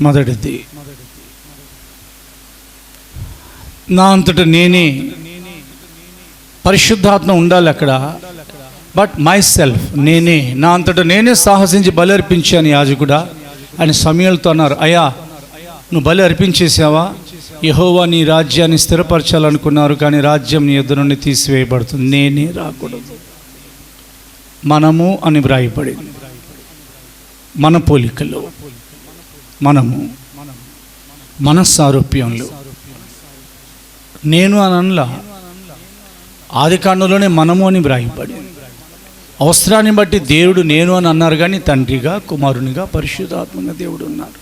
S4: మొదటిది, నా అంతట నేనే, పరిశుద్ధాత్మ ఉండాలి అక్కడ, బట్ మై సెల్ఫ్, నేనే, నా అంతటా నేనే సాహసించి బలి అర్పించాను యాజకుడా అని సమూయేలుతో అన్నారు. అయ్యా, నువ్వు బలి అర్పించేసావా? యెహోవా నీ రాజ్యాన్ని స్థిరపరచాలనుకున్నారు, కానీ రాజ్యం నీ ఎదురు నుండి తీసివేయబడుతుంది. నేనే రాకూడదు. మనము అని వ్రాయబడింది. మన పోలికలో, మనము, మన సారూప్యంలో. నేను అని అనలా, ఆది కాండంలోనే మనము అని వ్రాయబడింది. అవసరాన్ని బట్టి దేవుడు నేను అని అన్నారు, కానీ తండ్రిగా, కుమారునిగా, పరిశుద్ధాత్మగా దేవుడు ఉన్నారు.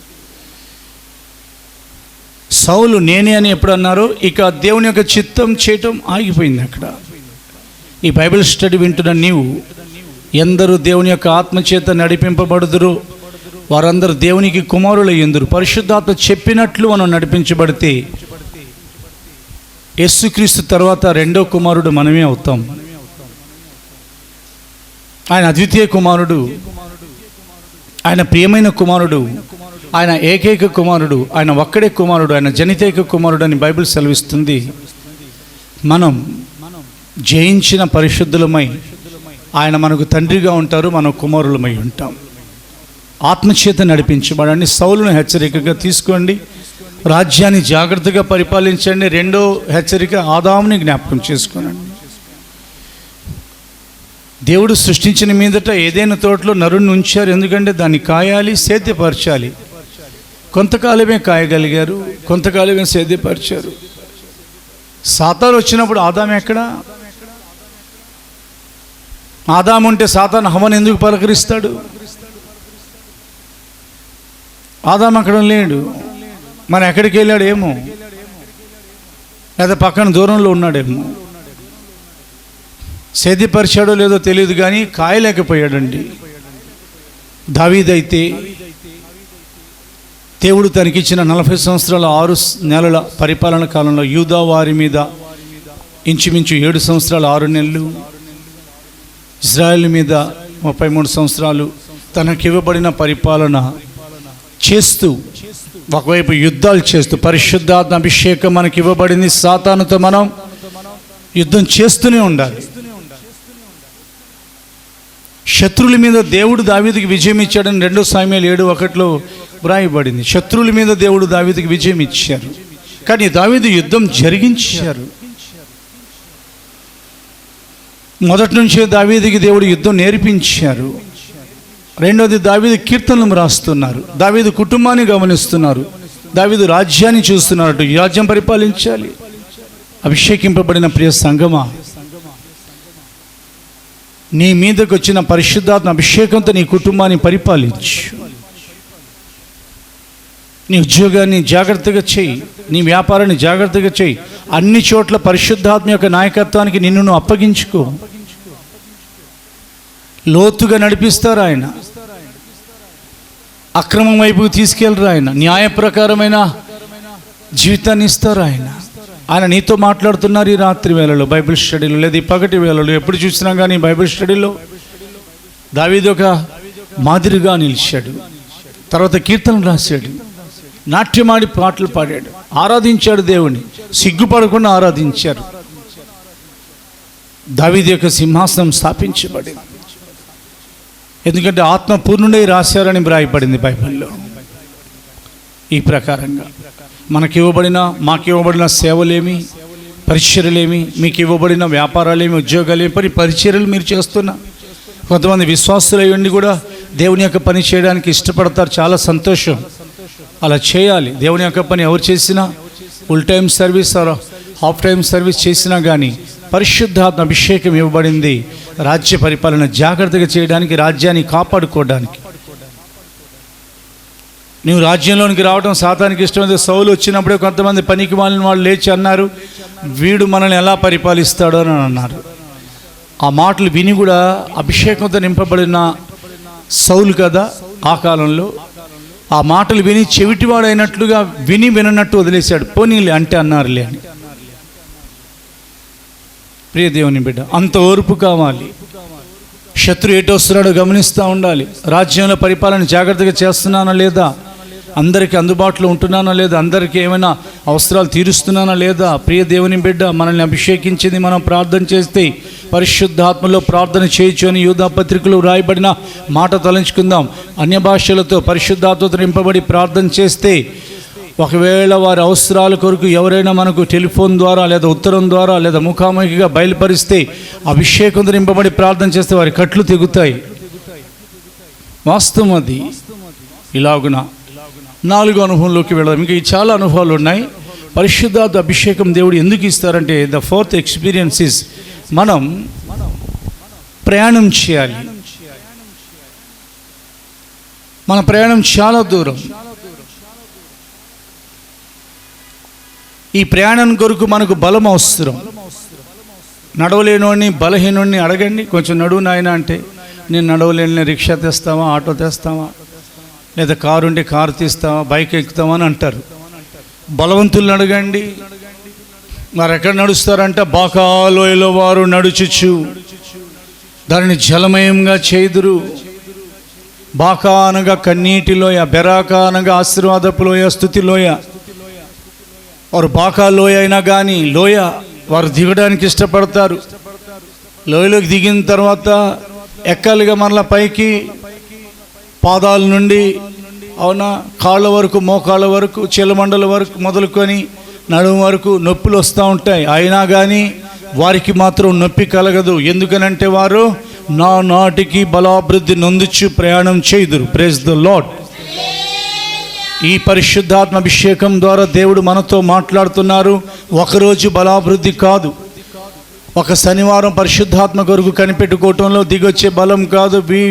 S4: సౌలు నేనే అని ఎప్పుడు అన్నారు, ఇక దేవుని యొక్క చిత్తం చేయటం ఆగిపోయింది అక్కడ. ఈ బైబిల్ స్టడీ వింటున్న నీవు, ఎందరూ దేవుని యొక్క ఆత్మచేత నడిపింపబడుదురు వారందరూ దేవునికి కుమారులయ్యుందురు. పరిశుద్ధాత్మ చెప్పినట్లు మనం నడిపించబడితే యేసుక్రీస్తు తర్వాత 2వ కుమారుడు మనమే అవుతాం. ఆయన అద్వితీయ కుమారుడు, ఆయన ప్రియమైన కుమారుడు, ఆయన ఏకైక కుమారుడు, ఆయన ఒక్కడే కుమారుడు, ఆయన జనితైక కుమారుడు అని బైబిల్ సెలవిస్తుంది. మనం జయించిన పరిశుద్ధులమై ఆయన మనకు తండ్రిగా ఉంటారు, మనం కుమారులమై ఉంటాం. ఆత్మచేత నడిపించబడండి. సౌలును హెచ్చరికగా తీసుకోండి, రాజ్యాన్ని జాగ్రత్తగా పరిపాలించండి. 2వ హెచ్చరిక, ఆదాముని జ్ఞాపకం చేసుకోనండి. దేవుడు సృష్టించిన మీదట ఏదైనా తోటలో నరుణ్ణి ఉంచారు, ఎందుకంటే దాన్ని కాయాలి, సేద్యపరచాలి. కొంతకాలమే కాయగలిగారు, కొంతకాలమే సేద్యపరిచారు. సాతాను వచ్చినప్పుడు ఆదాము ఎక్కడ? ఆదాము ఉంటే సాతాను హవ్వను ఎందుకు పలకరిస్తాడు? ఆదాము అక్కడ లేడు, మరి ఎక్కడికి వెళ్ళాడు ఏమో, లేదా పక్కన దూరంలో ఉన్నాడేమో. సేద్యపరిచాడో లేదో తెలియదు, కానీ కాయలేకపోయాడండి. దావీదైతే దేవుడు తనకిచ్చిన 40 సంవత్సరాల 6 నెలల పరిపాలన కాలంలో యూదా వారి మీద ఇంచుమించు 7 సంవత్సరాలు 6 నెలలు, ఇజ్రాయెల్ మీద 33 సంవత్సరాలు తనకివ్వబడిన పరిపాలన చేస్తూ, ఒకవైపు యుద్ధాలు చేస్తూ, పరిశుద్ధాత్మ అభిషేకం మనకి ఇవ్వబడింది. సాతానుతో మనం యుద్ధం చేస్తూనే ఉండాలి. శత్రువుల మీద దేవుడు దావీదుకి విజయం ఇచ్చాడని 2 సామ్యుయేలు 7:1 వ్రాయబడింది. శత్రువుల మీద దేవుడు దావీదుకి విజయం ఇచ్చారు, కానీ దావీదు యుద్ధం జరిగించారు. మొదటి నుంచే దావీదుకి దేవుడు యుద్ధం నేర్పించారు. రెండోది, దావీదు కీర్తనలు రాస్తున్నారు, దావీదు కుటుంబాన్ని గమనిస్తున్నారు, దావీదు రాజ్యాన్ని చూస్తున్నారు. ఈ రాజ్యం పరిపాలించాలి. అభిషేకింపబడిన ప్రియ సంగమా, నీ మీదకి వచ్చిన పరిశుద్ధాత్మ అభిషేకంతో నీ కుటుంబాన్ని పరిపాలించు. నీ ఉద్యోగాన్ని జాగ్రత్తగా చేయి, నీ వ్యాపారాన్ని జాగ్రత్తగా చేయి. అన్ని చోట్ల పరిశుద్ధాత్మ యొక్క నాయకత్వానికి నిన్ను నువ్వు అప్పగించుకో. లోతుగా నడిపిస్తారు ఆయన, అక్రమం వైపుకు తీసుకెళ్ళరు ఆయన, న్యాయ ప్రకారమైన జీవితాన్ని ఇస్తారు ఆయన. ఆయన నీతో మాట్లాడుతున్నారు ఈ రాత్రి వేళలో, బైబిల్ స్టడీలో, లేదా ఈ పగటి వేళలో. ఎప్పుడు చూసినా కానీ బైబిల్ స్టడీలో దావీదు ఒక మాదిరిగా నిలిచాడు. తర్వాత కీర్తనలు రాశాడు, నాట్యమాడి పాటలు పాడాడు, ఆరాధించాడు దేవుని, సిగ్గుపడకుండా ఆరాధించారు. దావీదు యొక్క సింహాసనం స్థాపించబడింది, ఎందుకంటే ఆత్మ పూర్ణుడై రాశారని వ్రాయబడింది బైబిల్లో. ఈ ప్రకారంగా మాకు ఇవ్వబడిన సేవలేమి, పరిచర్యలేమి, మీకు ఇవ్వబడిన వ్యాపారాలేమి, ఉద్యోగాలేమి, పరిచర్యలు మీరు చేస్తున్నా. కొంతమంది విశ్వాసులై ఉండి కూడా దేవుని యొక్క పని చేయడానికి ఇష్టపడతారు, చాలా సంతోషం. అలా చేయాలి. దేవుని యొక్క పని ఎవరు చేసినా, full time service or half time service చేసినా కానీ పరిశుద్ధాత్మ అభిషేకం ఇవ్వబడింది రాజ్య పరిపాలన జాగ్రత్తగా చేయడానికి, రాజ్యాన్ని కాపాడుకోవడానికి. నువ్వు రాజ్యంలోనికి రావడం సాతానికి ఇష్టమైతే సౌలు వచ్చినప్పుడే కొంతమంది పనికి మాలిన వాళ్ళు లేచి అన్నారు, వీడు మనల్ని ఎలా పరిపాలిస్తాడో అని అన్నారు. ఆ మాటలు విని కూడా అభిషేకంతో నింపబడిన సౌలు కదా ఆ కాలంలో, ఆ మాటలు విని చెవిటివాడైనట్లుగా వినట్టు వదిలేశాడు. పోనీలే అంటే అన్నారులే అని. ప్రియ దేవుని బిడ్డ, అంత ఓర్పు కావాలి. శత్రు ఏటో వస్తున్నాడో గమనిస్తూ ఉండాలి. రాజ్యంలో పరిపాలన జాగ్రత్తగా చేస్తున్నానా లేదా, అందరికీ అందుబాటులో ఉంటున్నానా లేదా, అందరికీ ఏమైనా అవసరాలు తీరుస్తున్నానా లేదా. ప్రియ దేవుని బిడ్డ, మనల్ని అభిషేకించింది మనం ప్రార్థన చేస్తే పరిశుద్ధాత్మలో ప్రార్థన చేయొచ్చు అని యూదా పత్రికలో రాయబడిన మాట తలంచుకుందాం. అన్య భాషలతో పరిశుద్ధాత్మతో నింపబడి ప్రార్థన చేస్తే, ఒకవేళ వారి అవసరాల కొరకు ఎవరైనా మనకు టెలిఫోన్ ద్వారా లేదా ఉత్తరం ద్వారా లేదా ముఖాముఖిగా బయలుపరిస్తే, అభిషేకంతో నింపబడి ప్రార్థన చేస్తే వారి కట్లు తెగుతాయి. వాస్తవం అది. ఇలాగున 4వ అనుభవంలోకి వెళదాం. ఇంకా ఈ చాలా అనుభవాలు ఉన్నాయి. పరిశుద్ధాత్మ అభిషేకం దేవుడు ఎందుకు ఇస్తారంటే, ద 4th ఎక్స్పీరియన్స్ ఇస్, మనం ప్రయాణం చేయాలి. మన ప్రయాణం చాలా దూరం. ఈ ప్రయాణం కొరకు మనకు బలం అవసరం. నడవలేనోడిని, బలహీనోడిని అడగండి, కొంచెం నడువు నాయన అంటే, నేను నడవలేని, రిక్షా తెస్తావా, ఆటో తెస్తావా, లేదా కారు ఉంటే కారు తీస్తావా, బైక్ ఎక్కుతావా అని అంటారు. బలవంతులను అడగండి, వారు ఎక్కడ నడుస్తారంట, బాకాలోయలో వారు నడుచుచు దానిని జలమయంగా చేదురు. బాకా అనగా కన్నీటి లోయ, బెరాకా అనగా ఆశీర్వాదపు లోయ, స్తుతి లోయ. వారు బాకా లోయ అయినా కానీ లోయ వారు దిగడానికి ఇష్టపడతారు. లోయలోకి దిగిన తర్వాత ఎక్కాలిగా మరలా పైకి, పాదాల నుండి అవునా కాళ్ళ వరకు, మోకాళ్ళ వరకు, చీలమండల వరకు మొదలుకొని నడుము వరకు నొప్పులు వస్తూ ఉంటాయి. అయినా కానీ వారికి మాత్రం నొప్పి కలగదు. ఎందుకనంటే వారు నా నాటికి బలాభివృద్ధి నొందుచు ప్రయాణం చేయుదురు. Praise the lord. ఈ పరిశుద్ధాత్మ అభిషేకం ద్వారా దేవుడు మనతో మాట్లాడుతున్నారు. ఒకరోజు బలాభివృద్ధి కాదు, ఒక శనివారం పరిశుద్ధాత్మ కొరకు కనిపెట్టుకోవటంలో దిగొచ్చే బలం కాదు. We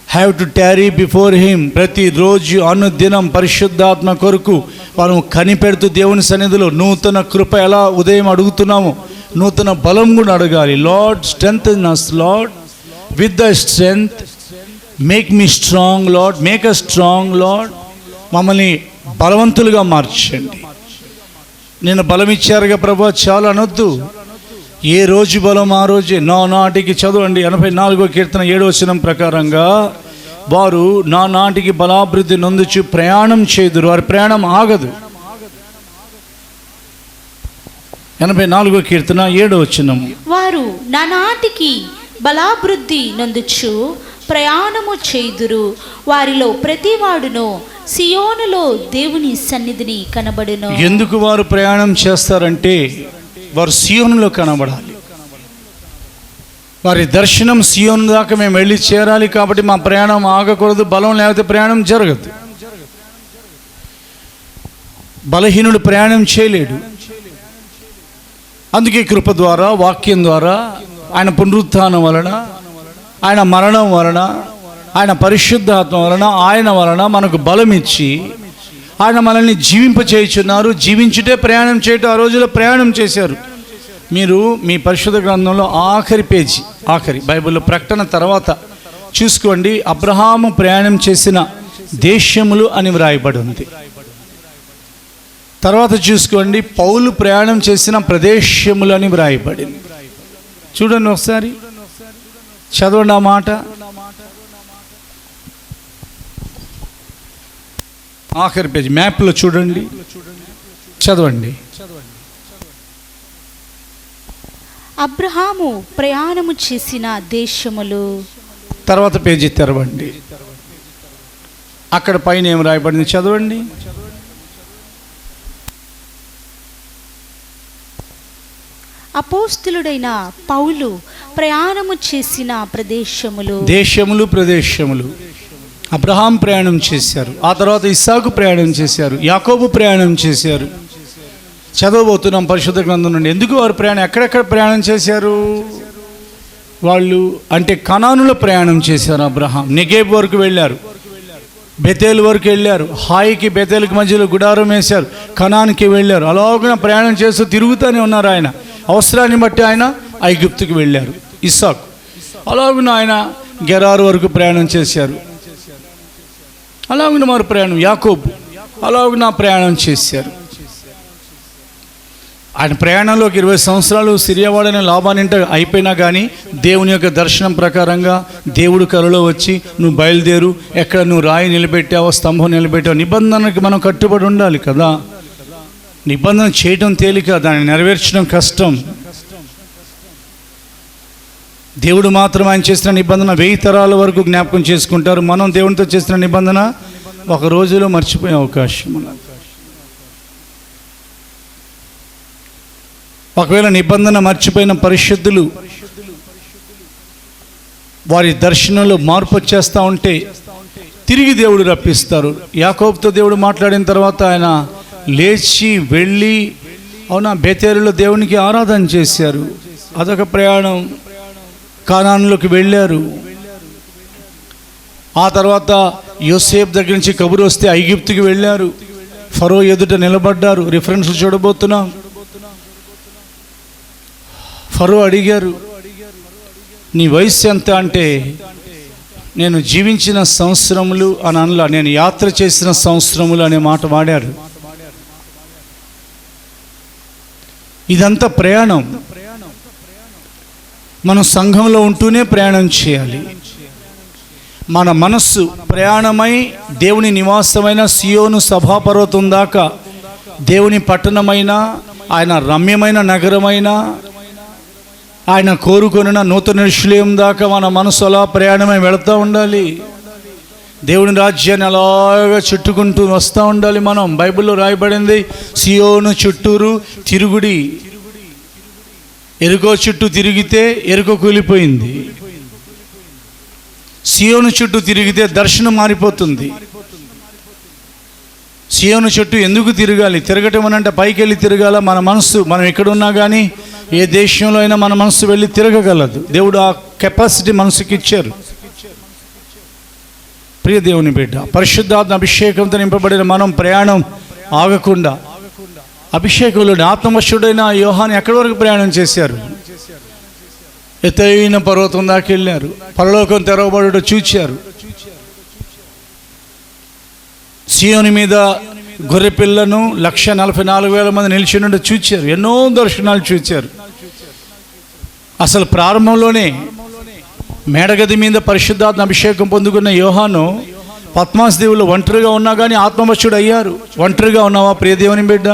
S4: have to tarry before him. ప్రతిరోజు అనుదినం పరిశుద్ధాత్మ కొరకు మనం కనిపెడుతూ దేవుని సన్నిధిలో నూతన కృప ఎలా ఉదయం అడుగుతున్నామో నూతన బలం కూడా అడగాలి. Lord strengthen us, lord with the strength, make me strong lord, make us strong lord. మమ్మల్ని బలవంతులుగా మార్చండి. నేను బలం ఇచ్చారుగా ప్రభా చాలా అనొద్దు. ఏ రోజు బలం ఆ రోజే. నా నాటికి చదవండి 84వ కీర్తన 7వ వచనం ప్రకారంగా, వారు నా నాటికి బలాభివృద్ధి నొందుచు ప్రయాణం చేదురు. వారి ప్రయాణం ఆగదు. 84వ కీర్తన 7వ వచనం,
S2: వారు నా నాటికి బలాభివృద్ధి నందుచు ప్రయాణము చేయుదురు. వారిలో ప్రతివాడును సియోనులో దేవుని సన్నిధిని కనబడును.
S4: ఎందుకు వారు ప్రయాణం చేస్తారంటే వారు సియోనులో కనబడాలి. వారి దర్శనం సియోను దాకా మేము వెళ్ళి చేరాలి. కాబట్టి మా ప్రయాణం ఆగకూడదు. బలం లేకపోతే ప్రయాణం జరగదు. బలహీనుడు ప్రయాణం చేయలేడు. అందుకే కృప ద్వారా, వాక్యం ద్వారా, ఆయన పునరుత్థానం వలన, ఆయన మరణం వలన, ఆయన పరిశుద్ధాత్మ వలన, ఆయన వలన మనకు బలం ఇచ్చి ఆయన మనల్ని జీవింపచేయుచున్నారు. జీవించుటే ప్రయాణం చేయటం. ఆ రోజుల్లో ప్రయాణం చేశారు. మీరు మీ పరిశుద్ధ గ్రంథంలో ఆఖరి పేజీ, ఆఖరి బైబిల్లో ప్రకటన తర్వాత చూసుకోండి. అబ్రహాము ప్రయాణం చేసిన దేశములు అని వ్రాయబడి ఉంది. తర్వాత చూసుకోండి, పౌలు ప్రయాణం చేసిన ప్రదేశములు అని వ్రాయబడింది. చూడండి ఒకసారి, చదవండి ఆ మాట. ఆఖరి పేజీ మ్యాప్లో చూడండి, చదవండి.
S2: అబ్రహాము ప్రయాణము చేసిన దేశములు.
S4: తర్వాత పేజీ తెరవండి. అక్కడ పైన ఏం రాయబడింది చదవండి.
S2: అపోస్తులుడైన పౌలు ప్రయాణము చేసిన ప్రదేశములు.
S4: దేశములు, ప్రదేశములు. అబ్రహాం ప్రయాణం చేశారు. ఆ తర్వాత ఇస్సాకు ప్రయాణం చేశారు. యాకోబు ప్రయాణం చేశారు. చదవబోతున్నాం పరిశుద్ధ గ్రంథం నుండి. ఎందుకు వారు ప్రయాణం, ఎక్కడెక్కడ ప్రయాణం చేశారు వాళ్ళు అంటే కనానులో ప్రయాణం చేశారు. అబ్రహాం నెగేబ్ వరకు వెళ్ళారు, బెతేల్ వరకు వెళ్ళారు, హాయికి బెతేల్కి మధ్యలో గుడారం వేశారు, కనాన్కి వెళ్ళారు. అలాగే ప్రయాణం చేస్తూ తిరుగుతూనే ఉన్నారు. ఆయన అవసరాన్ని బట్టి ఆయన ఐగుప్తుకి వెళ్ళారు. ఇస్సాకు అలాగున ఆయన గెరారు వరకు ప్రయాణం చేశారు. అలాగున వారు ప్రయాణం, యాకోబు అలాగున ప్రయాణం చేశారు. ఆయన ప్రయాణంలోకి 20 సంవత్సరాలు సిరియావాడనే లాభానింట అయిపోయినా కానీ దేవుని యొక్క దర్శనం ప్రకారంగా దేవుడు కలలో వచ్చి నువ్వు బయలుదేరు, ఎక్కడ నువ్వు రాయి నిలబెట్టావో స్తంభం నిలబెట్టావో, నిబంధనకి మనం కట్టుబడి ఉండాలి కదా. నిబంధన చేయటం తేలిక, దాన్ని నెరవేర్చడం కష్టం. దేవుడు మాత్రం ఆయన చేసిన నిబంధన 1000 తరాల వరకు జ్ఞాపకం చేసుకుంటారు. మనం దేవునితో చేసిన నిబంధన ఒక రోజులో మర్చిపోయే అవకాశం ఉన్నది. ఒకవేళ నిబంధన మర్చిపోయిన పరిశుద్ధులు వారి దర్శనంలో మార్పు వచ్చేస్తూ ఉంటే తిరిగి దేవుడు రప్పిస్తారు. యాకోబుతో దేవుడు మాట్లాడిన తర్వాత ఆయన లేచి వెళ్ళి అవునా బేతేలులో దేవునికి ఆరాధన చేశారు. అదొక ప్రయాణం. కానానులోకి వెళ్ళారు. ఆ తర్వాత యోసేపు దగ్గర నుంచి కబురు వస్తే ఐగుప్తుకి వెళ్ళారు. ఫరో ఎదుట నిలబడ్డారు. రిఫరెన్స్ చూడబోతున్నాం. ఫరో అడిగారు, నీ వయస్సు ఎంత అంటే నేను జీవించిన సంవత్సరములు అని అనలా, నేను యాత్ర చేసిన సంవత్సరములు అనే మాట వాడారు. ఇదంతా ప్రయాణం. మనం సంఘంలో ఉంటూనే ప్రయాణం చేయాలి. మన మనస్సు ప్రయాణమై దేవుని నివాసమైన సియోను సభాపర్వతం దాకా, దేవుని పట్టణమైన, ఆయన రమ్యమైన నగరమైన, ఆయన కోరుకొనిన నూతన యెరూషలేము దాకా మన మనసు అలా ప్రయాణమై వెళుతూ ఉండాలి. దేవుని రాజ్యాన్ని అలాగా చుట్టుకుంటూ వస్తూ ఉండాలి. మనం బైబిల్లో రాయబడింది, సియోను చుట్టూరు తిరుగుడి. ఎరుకో చుట్టూ తిరిగితే ఎరుకో కూలిపోయింది. సియోను చుట్టూ తిరిగితే దర్శనం మారిపోతుంది. సియోను చుట్టూ ఎందుకు తిరగాలి? తిరగటం అనంటే పైకి వెళ్ళి తిరగాల. మన మనస్సు, మనం ఎక్కడున్నా కానీ ఏ దేశంలో అయినా మన మనస్సు వెళ్ళి తిరగగలదు. దేవుడు ఆ కెపాసిటీ మనసుకి ఇచ్చారు. ప్రియ దేవుని బిడ్డ, పరిశుద్ధాత్మ అభిషేకంతో నింపబడిన మనం ప్రయాణం ఆగకుండా, అభిషేకంలో ఆత్మవశుడైన యోహాను ఎక్కడి వరకు ప్రయాణం చేశారు? ఎత్తైన పర్వతం దాకా వెళ్ళారు. పరలోకం తెరవబడుట చూచారు. సియోను మీద గొర్రె పిల్లను 144,000 మంది నిలిచినట్టు చూచారు. ఎన్నో దర్శనాలు చూచారు. అసలు ప్రారంభంలోనే మేడగది మీద పరిశుద్ధాత్మ అభిషేకం పొందుకున్న యోహాను పద్మాస్ దేవుళ్ళు ఒంటరిగా ఉన్నా కానీ ఆత్మవశుడు అయ్యారు. ఒంటరిగా ఉన్నావా ప్రియ దేవుని బిడ్డ?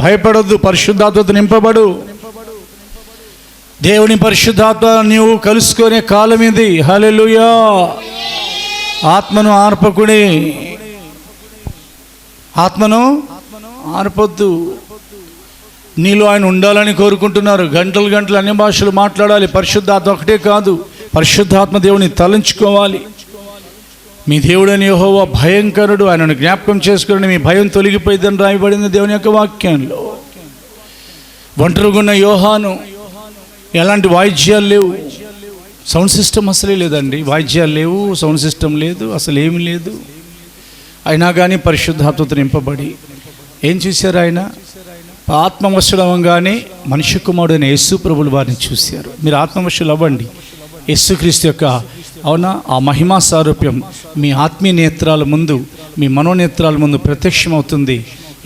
S4: భయపడొద్దు, పరిశుద్ధాత్మతో నింపబడు. దేవుని పరిశుద్ధాత్మ నీవు కలుసుకునే కాలం ఇది. హల్లెలూయా. ఆత్మను ఆర్పకుడి, ఆత్మను ఆర్పొద్దు. నీలో ఆయన ఉండాలని కోరుకుంటున్నారు. గంటలు గంటలు అన్ని భాషలు మాట్లాడాలి. పరిశుద్ధాత్మ ఒకటే కాదు, పరిశుద్ధాత్మ దేవుని తలంచుకోవాలి. మీ దేవుడని యెహోవా భయంకరుడు, ఆయనను జ్ఞాపకం చేసుకుని మీ భయం తొలగిపోయిందని రాయబడింది దేవుని యొక్క వాక్యంలో. ఒంటరిగున్న యోహాను, ఎలాంటి వాయిద్యాలు లేవు, సౌండ్ సిస్టమ్ అసలే లేదండి. వాయిద్యాలు లేవు, సౌండ్ సిస్టమ్ లేదు, అసలు ఏమీ లేదు. అయినా కానీ పరిశుద్ధాత్మతో నింపబడి ఏం చూశారు? ఆయన ఆత్మవశులు అవ్వగానే మనిషి కుమారుడైన యేసు ప్రభులు వారిని చూశారు. మీరు ఆత్మవశులు అవ్వండి. యేసుక్రీస్తు యొక్క అవునా ఆ మహిమా సారూప్యం మీ ఆత్మీయ నేత్రాల ముందు, మీ మనోనేత్రాల ముందు ప్రత్యక్షమవుతుంది.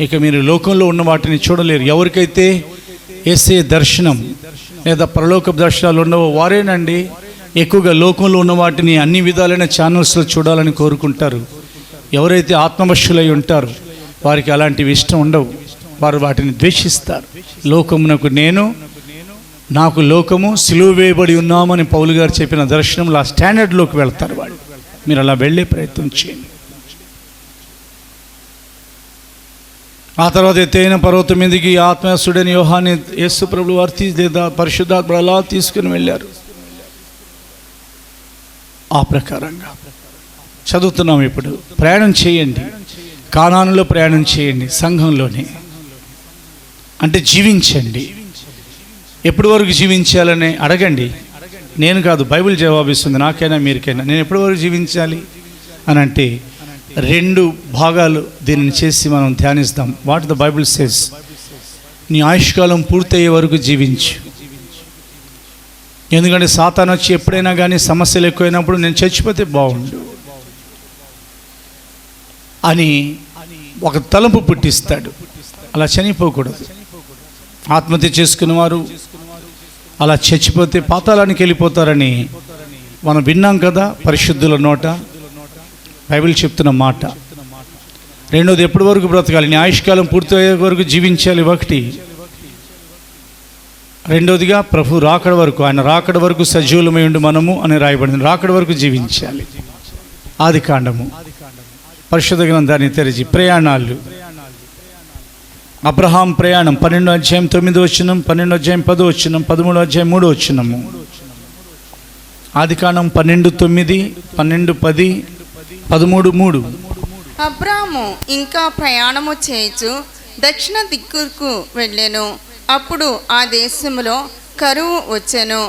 S4: ఇక మీరు లోకంలో ఉన్న వాటిని చూడలేరు. ఎవరికైతే యేసే దర్శనం లేదా పరలోక దర్శనాలు ఉన్నవో వారేనండి ఎక్కువగా లోకంలో ఉన్న వాటిని అన్ని విధాలైన ఛానల్స్లో చూడాలని కోరుకుంటారు. ఎవరైతే ఆత్మవశులై ఉంటారో వారికి అలాంటివి ఇష్టం ఉండవు. వారు వాటిని ద్వేషిస్తారు. లోకమునకు నేను, నాకు లోకము, సిలువ వేయబడి ఉన్నామని పౌలు గారు చెప్పిన దర్శనంలో ఆ స్టాండర్డ్లోకి వెళ్తారు వాళ్ళు. మీరు అలా వెళ్ళే ప్రయత్నం చేయండి. ఆ తర్వాత ఎత్తైన పర్వతం మీదకి ఆత్మేశ్వరుడైన యోహాన్ని యేసు ప్రభువు వారు లేదా పరిశుద్ధాత్మ అలా తీసుకుని వెళ్ళారు. ఆ ప్రకారంగా చదువుతున్నాం. ఇప్పుడు ప్రయాణం చేయండి, కానానులో ప్రయాణం చేయండి, సంఘంలోనే. అంటే జీవించండి. ఎప్పటి వరకు జీవించాలని అడగండి. నేను కాదు, బైబిల్ జవాబిస్తుంది. నాకైనా మీరికైనా నేను ఎప్పటి వరకు జీవించాలి అని అంటే 2 భాగాలు దీనిని చేసి మనం ధ్యానిస్తాం. వాట్ ద బైబిల్ సేస్, నీ ఆయుష్కాలం పూర్తయ్యే వరకు జీవించు. ఎందుకంటే సాతాను వచ్చి ఎప్పుడైనా కానీ సమస్యలు ఎక్కువైనప్పుడు నేను చచ్చిపోతే బాగుండు అని ఒక తలంపు పుట్టిస్తాడు. అలా చనిపోకూడదు. ఆత్మహత్య చేసుకునేవారు అలా చచ్చిపోతే పాతాళానికి వెళ్ళిపోతారని మనం విన్నాం కదా పరిశుద్ధుల నోట. బైబిల్ చెప్తున్న మాట. రెండోది, ఎప్పటి వరకు బ్రతకాలి? నీ ఆయుష్కాలం పూర్తయ్యే వరకు జీవించాలి. ఒకటి. రెండోదిగా ప్రభు రాకడ వరకు, ఆయన రాకడ వరకు సజీవులమై ఉండి మనము అని రాయబడింది. రాకడ వరకు జీవించాలి. ఆది కాండము పరిశుద్ధ గ్రంథాన్ని తెరిచి ప్రయాణాలు. అబ్రహాం ప్రయాణం 12వ అధ్యాయం 9వ వచనం, 12వ అధ్యాయం 10వ వచనం, 13వ అధ్యాయం 3వ వచనము. ఆది కాండం 12:9, 12:10, 13:3.
S1: అబ్రాము ఇంకా ప్రయాణము చేయుచు దక్షిణ దిక్కుకు వెళ్ళెను. అప్పుడు ఆ దేశములో కరువు వచ్చెను.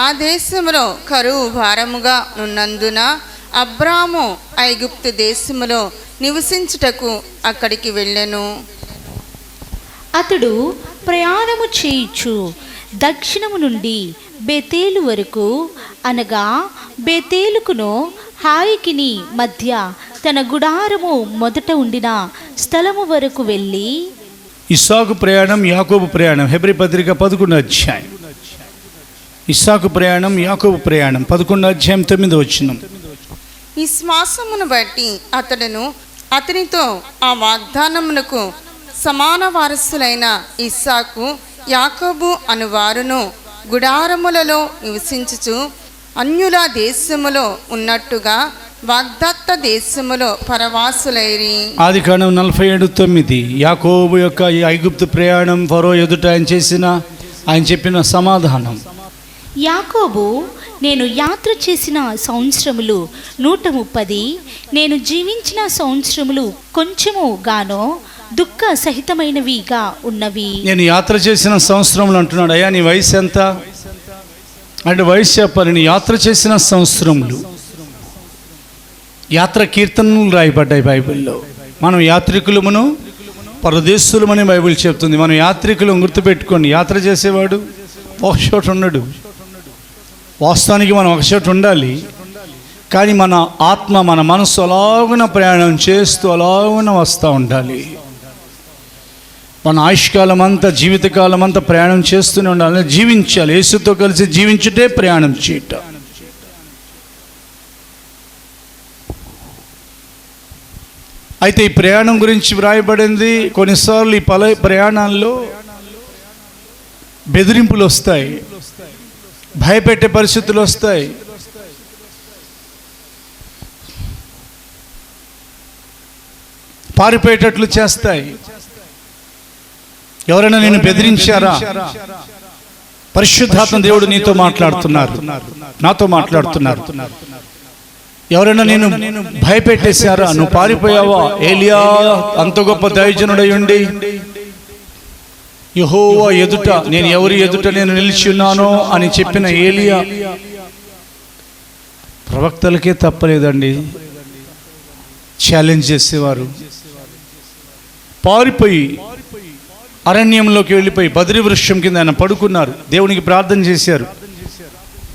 S1: ఆ దేశములో కరువు భారముగా ఉన్నందున అబ్రాము ఐగుప్తు దేశములో నివసించుటకు అక్కడికి వెళ్ళెను.
S2: అతడు ప్రయాణము చేయుచు దక్షిణము నుండి బేతేలు వరకు, అనగా బేతేలుకును హాయికిని మధ్య తన గుడారము మొదట ఉండిన స్థలము వరకు వెళ్ళి.
S4: ఇస్సాకు ప్రయాణం, యాకోబు ప్రయాణం. హెబ్రీ పత్రిక 11వ అధ్యాయం. ఇస్సాకు ప్రయాణం, యాకోబు ప్రయాణం 11వ అధ్యాయం 9వ వచనం.
S1: ఈ శ్వాసమును బట్టి అతనితో ఆ వాగ్దానమునకు సమాన వారసులైన ఇస్సాకు, యాకోబు అనువారును గుడారములలో నివసించుచు అన్యుల దేశములో ఉన్నట్టుగా వాగ్దత్త దేశములో పరవాసులైరి.
S4: ఆది కాండం 47:9. యాకోబు యొక్క ఈ ఐగుప్తు ప్రయాణం, ఫరో ఎదుట ఆయన చెప్పిన సమాధానం.
S2: యాకోబు, నేను యాత్ర చేసిన సంవత్సరములు 130, నేను జీవించిన సంవత్సరములు కొంచెము గానో దుఃఖ సహితమైనవిగా ఉన్నవి.
S4: నేను యాత్ర చేసిన సంవత్సరములు అంటున్నాడు. అయ్యా నీ వయసు ఎంత అంటే వయసు చెప్పాలి. నేను యాత్ర చేసిన సంవత్సరములు. యాత్ర కీర్తనలు రాయబడ్డాయి బైబిల్లో. మనం యాత్రికులమును పరదేశులమని బైబిల్ చెప్తుంది. మనం యాత్రికులు గుర్తుపెట్టుకోండి. యాత్ర చేసేవాడు ఒక చోట ఉండడు. వాస్తవానికి మనం ఒక చోట ఉండాలి, కానీ మన ఆత్మ, మన మనస్సు అలాగున ప్రయాణం చేస్తూ అలాగున వస్తూ ఉండాలి. మన ఆయుష్కాలం అంతా, జీవితకాలం అంతా ప్రయాణం చేస్తూనే ఉండాలి. జీవించాలి. యేసుతో కలిసి జీవించుటే ప్రయాణం చేయటం. అయితే ఈ ప్రయాణం గురించి వ్రాయబడింది. కొన్నిసార్లు ఈ ప్రయాణాల్లో బెదిరింపులు వస్తాయి. భయపెట్టే పరిస్థితులు వస్తాయి. పారిపోయేటట్లు చేస్తాయి. ఎవరైనా నేను బెదిరించారా? పరిశుద్ధాత్మ దేవుడు నీతో మాట్లాడుతున్నారు, నాతో మాట్లాడుతున్నారు. ఎవరైనా నేను భయపెట్టేశారా? నువ్వు పారిపోయావా? ఏలియా అంత గొప్ప దైవజనుడై ఉండి యెహోవా ఎదుట నేను ఎవరి ఎదుట నేను నిలిచి ఉన్నానో అని చెప్పిన ఏలియా ప్రవక్తలకే తప్పలేదండి ఛాలెంజ్ చేసేవారు. పారిపోయి అరణ్యంలోకి వెళ్ళిపోయి బద్రి వృక్షం కింద ఆయన పడుకున్నారు. దేవునికి ప్రార్థన చేశారు.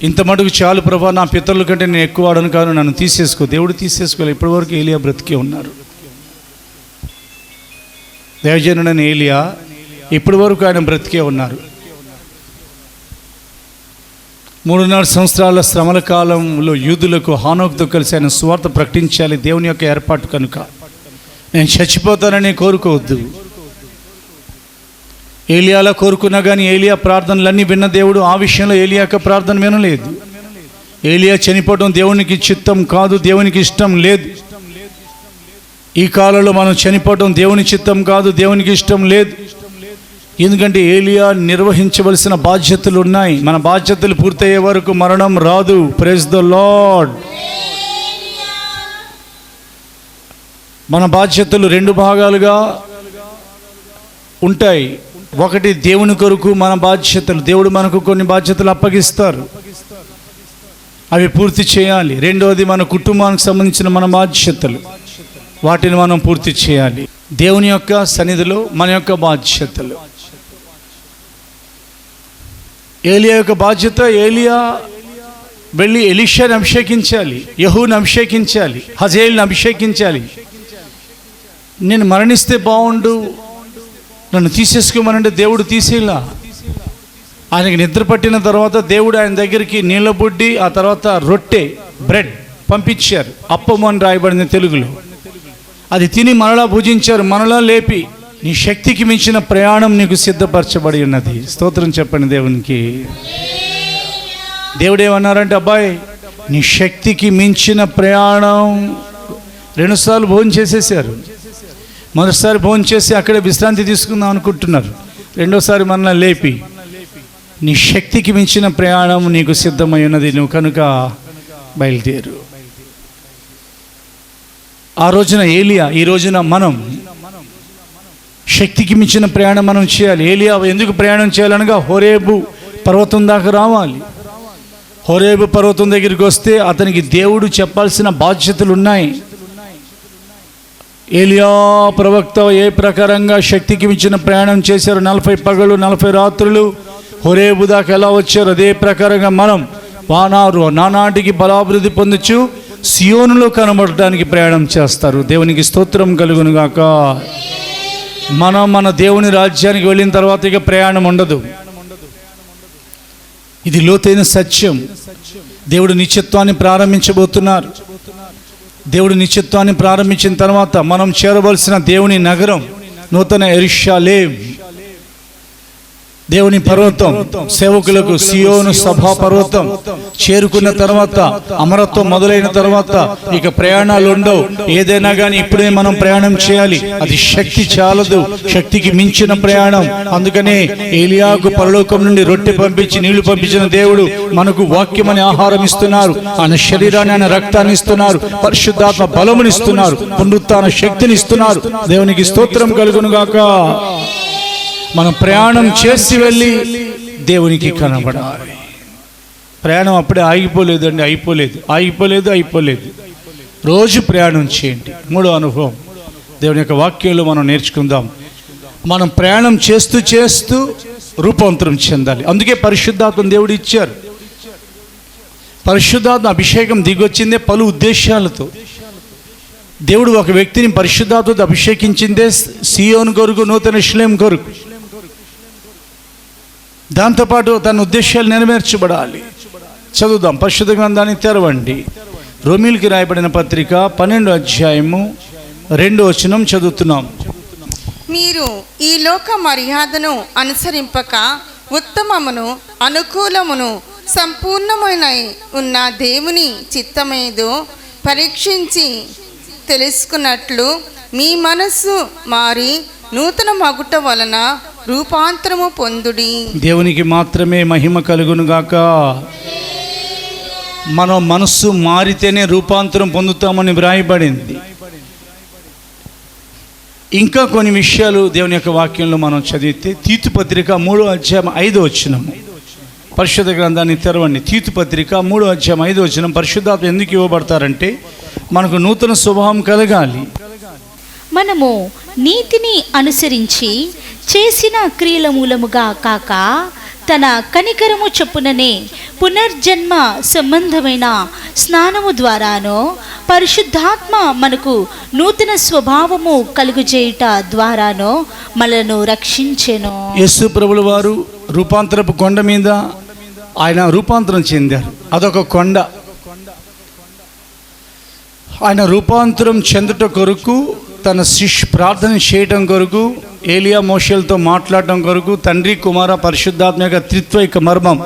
S4: ఇంత మటుకు చాలు ప్రభా, నా పితరుల కంటే నేను ఎక్కువ వాడను కాను, నన్ను తీసేసుకో. దేవుడు తీసేసుకోవాలి. ఇప్పటివరకు ఏలియా బ్రతికే ఉన్నారు. దైవజనుడైన ఏలియా ఇప్పటి వరకు ఆయన బ్రతికే ఉన్నారు. 3.5 సంవత్సరాల శ్రమల కాలంలో యూదులకు హానోకుతో కలిసి ఆయన సువార్త ప్రకటించాలి. దేవుని యొక్క ఏర్పాటు కనుక నేను చచ్చిపోతానని కోరుకోవద్దు. ఏలియాలా కోరుకున్నా కానీ ఏలియా ప్రార్థనలన్నీ విన్న దేవుడు ఆ విషయంలో ఏలియా యొక్క ప్రార్థన వినలేదు. ఏలియా చనిపోవడం దేవునికి చిత్తం కాదు, దేవునికి ఇష్టం లేదు. ఈ కాలంలో మనం చనిపోవడం దేవుని చిత్తం కాదు, దేవునికి ఇష్టం లేదు. ఎందుకంటే ఏలియా నిర్వహించవలసిన బాధ్యతలు ఉన్నాయి. మన బాధ్యతలు పూర్తయ్యే వరకు మరణం రాదు. Praise the lord. మన బాధ్యతలు 2 భాగాలుగా ఉంటాయి. ఒకటి దేవుని కొరకు మన బాధ్యతలు, దేవుడు మనకు కొన్ని బాధ్యతలు అప్పగిస్తారు, అవి పూర్తి చేయాలి. రెండవది మన కుటుంబానికి సంబంధించిన మన బాధ్యతలు, వాటిని మనం పూర్తి చేయాలి. దేవుని యొక్క సన్నిధిలో మన యొక్క బాధ్యతలు. ఏలియా యొక్క బాధ్యత, ఏలియా వెళ్ళి ఎలీషాని అభిషేకించాలి, యెహూని అభిషేకించాలి, హజేల్ని అభిషేకించాలి. నేను మరణిస్తే బాగుండు, నన్ను తీసేసుకోమనంటే దేవుడు తీసేలా. ఆయనకి నిద్ర పట్టిన తర్వాత దేవుడు ఆయన దగ్గరికి నీళ్ళ బుడ్డి, ఆ తర్వాత రొట్టె బ్రెడ్ పంపించారు. అప్పము అని రాయబడింది తెలుగులో. అది తిని మనలా భుజించారు, మనలా లేపి నీ శక్తికి మించిన ప్రయాణం నీకు సిద్ధపరచబడి ఉన్నది. స్తోత్రం చెప్పండి దేవునికి. దేవుడు ఏమన్నారంటే, అబ్బాయి నీ శక్తికి మించిన ప్రయాణం. 2 సార్లు భోజనం చేసేసారు. మొదటిసారి భోజనం చేసి అక్కడే విశ్రాంతి తీసుకుందాం అనుకుంటున్నారు. రెండోసారి మనల్ని లేపి నీ శక్తికి మించిన ప్రయాణం నీకు సిద్ధమై ఉన్నది, నువ్వు కనుక బయలుదేరు. ఆ రోజున ఏలియా, ఈ రోజున మనం శక్తికి మించిన ప్రయాణం మనం చేయాలి. ఏలియా ఎందుకు ప్రయాణం చేయాలనగా హోరేబు పర్వతం దాకా రావాలి. హోరేబు పర్వతం దగ్గరికి వస్తే అతనికి దేవుడు చెప్పాల్సిన బాధ్యతలు ఉన్నాయి. ఏలియా ప్రవక్త ఏ ప్రకారంగా శక్తికి మించిన ప్రయాణం చేశారు, 40 పగలు 40 రాత్రులు హోరేబు దాకా ఎలా వచ్చారు, అదే ప్రకారంగా మనం నానాటికి బలాభివృద్ధి పొందొచ్చు సియోనులో కనబడటానికి ప్రయాణం చేస్తారు. దేవునికి స్తోత్రం కలుగును గాక. మనం మన దేవుని రాజ్యానికి వెళ్ళిన తర్వాత ఇక ప్రయాణం ఉండదు. ఇది లోతైన సత్యం. దేవుడు నిత్యత్వాన్ని ప్రారంభించబోతున్నారు. దేవుడు నిత్యత్వాన్ని ప్రారంభించిన తర్వాత మనం చేరవలసిన దేవుని నగరం నూతన యెరూషలేము, దేవుని పర్వతం, సేవకులకు సియోను సభా పర్వతం చేరుకున్న తర్వాత, అమరత్వం మొదలైన తర్వాత ఇక ప్రయాణాలు ఉండవు. ఏదైనా కానీ ఇప్పుడే మనం ప్రయాణం చేయాలి. అది శక్తి చాలదు, శక్తికి మించిన ప్రయాణం. అందుకనే ఏలియాకు పరలోకం నుండి రొట్టె పంపించి నీళ్లు పంపించిన దేవుడు మనకు వాక్యమని ఆహారం ఇస్తున్నారు. ఆయన శరీరాన్ని, ఆయన రక్తాన్ని ఇస్తున్నారు, పరిశుద్ధాత్మ బలమునిస్తున్నారు, పునరుత్థాన శక్తిని ఇస్తున్నారు. దేవునికి స్తోత్రం కలుగును గాక. మనం ప్రయాణం చేసి వెళ్ళి దేవునికి కనబడాలి. ప్రయాణం అప్పుడే ఆగిపోలేదండి, అయిపోలేదు. రోజు ప్రయాణం చేయండి. 3వ అనుభవం దేవుని యొక్క వాక్యంలో మనం నేర్చుకుందాం. మనం ప్రయాణం చేస్తూ చేస్తూ రూపాంతరం చెందాలి. అందుకే పరిశుద్ధాత్మ దేవుడు ఇచ్చారు. పరిశుద్ధాత్మ అభిషేకం దిగొచ్చిందే పలు ఉద్దేశాలతో. దేవుడు ఒక వ్యక్తిని పరిశుద్ధాత్మతో అభిషేకించిందే సియోను కొరకు, నూతన యెరూషలేము కొరకు. దాంతోపాటు తన ఉద్దేశాలు నెరవేర్చబడాలి. చదువుదాం, పరిశుద్ధ గ్రంథాన్ని తెరవండి. రోమీయులకు రాయబడిన పత్రిక 12వ అధ్యాయము 2వ వచనం చదువుతున్నాం.
S1: మీరు ఈ లోక మర్యాదను అనుసరింపక ఉత్తమమును అనుకూలమును సంపూర్ణమైన ఉన్న దేవుని చిత్తమేదో పరీక్షించి తెలుసుకున్నట్లు మీ మనస్సు మారి నూతన మగుట వలన రూపాంతరము పొందుడి.
S4: దేవునికి మాత్రమే మహిమ కలుగును గాక. మన మనస్సు మారితేనే రూపాంతరం పొందుతామని వ్రాయబడింది. ఇంకా కొన్ని విషయాలు దేవుని యొక్క వాక్యంలో మనం చదివితే తీతు పత్రిక 3:5 పరిశుద్ధ గ్రంథాన్ని తెరవండి. తీతు పత్రిక 3:5 పరిశుద్ధాత్మ ఎందుకు ఇవ్వబడతారంటే మనకు నూతన స్వభావం కలగాలి.
S2: మనము నీతిని అనుసరించి చేసిన క్రియల మూలముగా కాక తన కనికరము చొప్పుననే పునర్జన్మ సంబంధమైన స్నానము ద్వారానో పరిశుద్ధాత్మ మనకు నూతన స్వభావము కలుగుచేయుట ద్వారానో మనను రక్షించెను.
S4: యేసు ప్రభుల వారు రూపాంతరపు కొండ మీద ఆయన రూపాంతరం చెందారు. అదొక కొండ. ఆయన రూపాంతరం చెందుట కొరకు తన ప్రార్థన చేయడం కొరకు ఏలియా మోషేలతో మాట్లాడడం కొరకు తండ్రి కుమార పరిశుద్ధాత్మ యొక్క త్రిత్వైక మర్మం,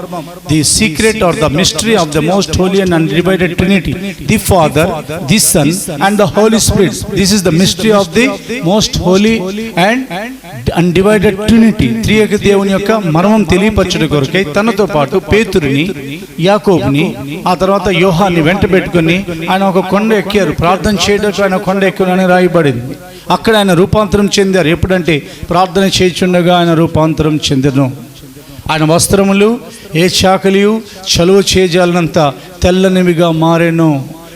S4: the secret or the mystery of the most holy and undivided trinity, the father, the son and the holy spirit. This is the mystery of the most holy and undivided trinity. త్రియక దేవుని యొక్క మర్మం తెలియపరచడం కొరకై తనతో పాటు పేతురుని, యాకోబుని, ఆ తర్వాత యోహాన్ని వెంట పెట్టుకుని ఆయన ఒక కొండ ఎక్కారు. ప్రార్థన చేయడానికి ఆయన కొండ ఎక్కారని రాయబడింది. అక్కడ ఆయన రూపాంతరం చెందారు. ఎప్పుడంటే ప్రార్థన చేయుచుండగా ఆయన రూపాంతరం చెందను. ఆయన వస్త్రములు ఏ చాకలియు చలువ చేయజాలనంత తెల్లనివిగా మారేను.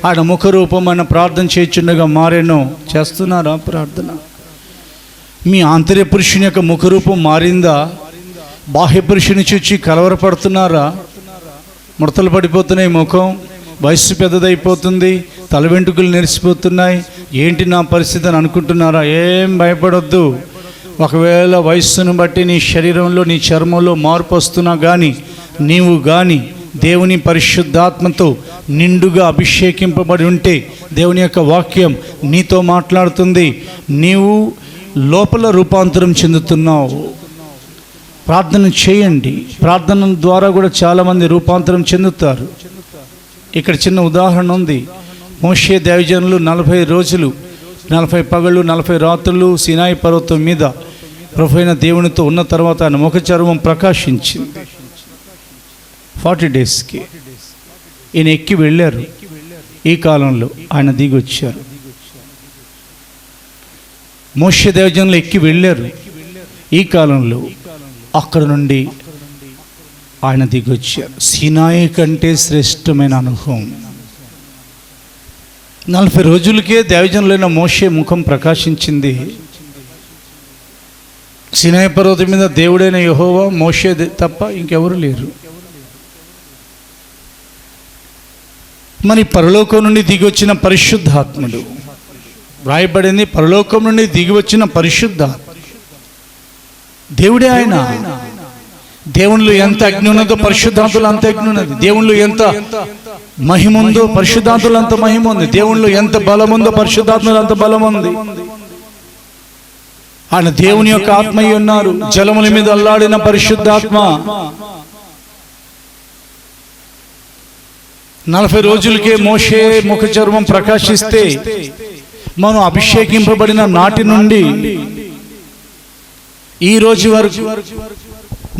S4: ఆయన ముఖరూపం ఆయన ప్రార్థన చేయుచుండగా మారేను. చేస్తున్నారా ప్రార్థన? మీ ఆంతర్య పురుషుని యొక్క ముఖరూపం మారిందా? బాహ్య పురుషుని చూచి కలవరపడుతున్నారా? ముడతలు పడిపోతున్నాయి ముఖం, వయస్సు పెద్దదైపోతుంది, తల వెంట్రుకలు నెరిసిపోతున్నాయి, ఏంటి నా పరిస్థితి అని అనుకుంటున్నారా? ఏం భయపడొద్దు. ఒకవేళ వయస్సును బట్టి నీ శరీరంలో నీ చర్మంలో మార్పు వస్తున్నా కానీ నీవు కానీ దేవుని పరిశుద్ధాత్మతో నిండుగా అభిషేకింపబడి ఉంటే దేవుని యొక్క వాక్యం నీతో మాట్లాడుతుంది. నీవు లోపల రూపాంతరం చెందుతున్నావు. ప్రార్థన చేయండి. ప్రార్థన ద్వారా కూడా చాలామంది రూపాంతరం చెందుతారు. ఇక్కడ చిన్న ఉదాహరణ ఉంది. మోషే దైవజనులు 40 రోజులు 40 పగళ్ళు 40 రాత్రులు సినాయి పర్వతం మీద ప్రభువైన దేవునితో ఉన్న తర్వాత ఆయన ముఖ చర్మం ప్రకాశించింది. 40 డేస్కి ఈయన ఎక్కి వెళ్ళారు. ఈ కాలంలో ఆయన దిగి వచ్చారు. మోషే దైవజనులు ఎక్కి వెళ్ళారు. ఈ కాలంలో అక్కడ నుండి ఆయన దిగి వచ్చారు. సినాయి కంటే శ్రేష్టమైన అనుభవం. 40 రోజులకే దైవజనులైన మోషే ముఖం ప్రకాశించింది. సినాయి పర్వతం మీద దేవుడైన యెహోవా, మోషే తప్ప ఇంకెవరు లేరు. మరి పరలోకం నుండి దిగి వచ్చిన పరిశుద్ధాత్ముడు రాయబడింది. పరలోకం నుండి దిగి వచ్చిన పరిశుద్ధాత్మ దేవుడే. ఆయన దేవునిలో ఎంత అగ్ని ఉన్నదో పరిశుద్ధాత్మలో అంత అగ్ని ఉన్నది. దేవునిలో ఎంత మహిమ ఉందో పరిశుద్ధాత్మలో అంత మహిమ ఉంది. దేవునిలో ఎంత బలం ఉందో పరిశుద్ధాత్మలో అంత బలం ఉంది. ఆయన దేవుని యొక్క ఆత్మయ్య ఉన్నారు. జలముల మీద అల్లాడిన పరిశుద్ధాత్మ 40 రోజులకే మోషే ముఖ చర్మం ప్రకాశిస్తే మనం అభిషేకింపబడిన నాటి నుండి ఈ రోజు వరకు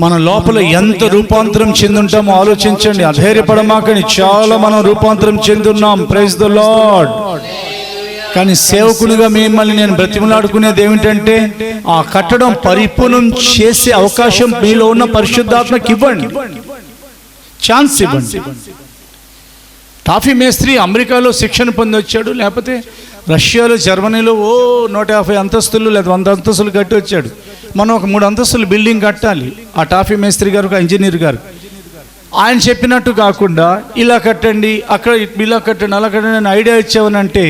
S4: మన లోపల ఎంత రూపాంతరం చెందుంటామో ఆలోచించండి. అధైర్యపడమాకని, చాలా మనం రూపాంతరం చెందున్నాం. Praise the lord. కానీ సేవకునిగా మిమ్మల్ని నేను బ్రతిమలాడుకునేది ఏమిటంటే ఆ కట్టడం పరిపూర్ణం చేసే అవకాశం మీలో ఉన్న పరిశుద్ధాత్మకి ఇవ్వండి, ఛాన్స్ ఇవ్వండి. టాఫీ మేస్త్రి అమెరికాలో శిక్షణ పొంది వచ్చాడు, లేకపోతే రష్యాలో జర్మనీలో 150 అంతస్తులు లేదా 100 అంతస్తులు కట్టి వచ్చాడు. మనం ఒక 3 అంతస్తులు బిల్డింగ్ కట్టాలి. ఆ టాఫీ మేస్త్రి గారు, ఒక ఇంజనీర్ గారు ఆయన చెప్పినట్టు కాకుండా ఇలా కట్టండి, అక్కడ ఇలా కట్టండి, అలా కట్టండి అని ఐడియా ఇచ్చావనంటే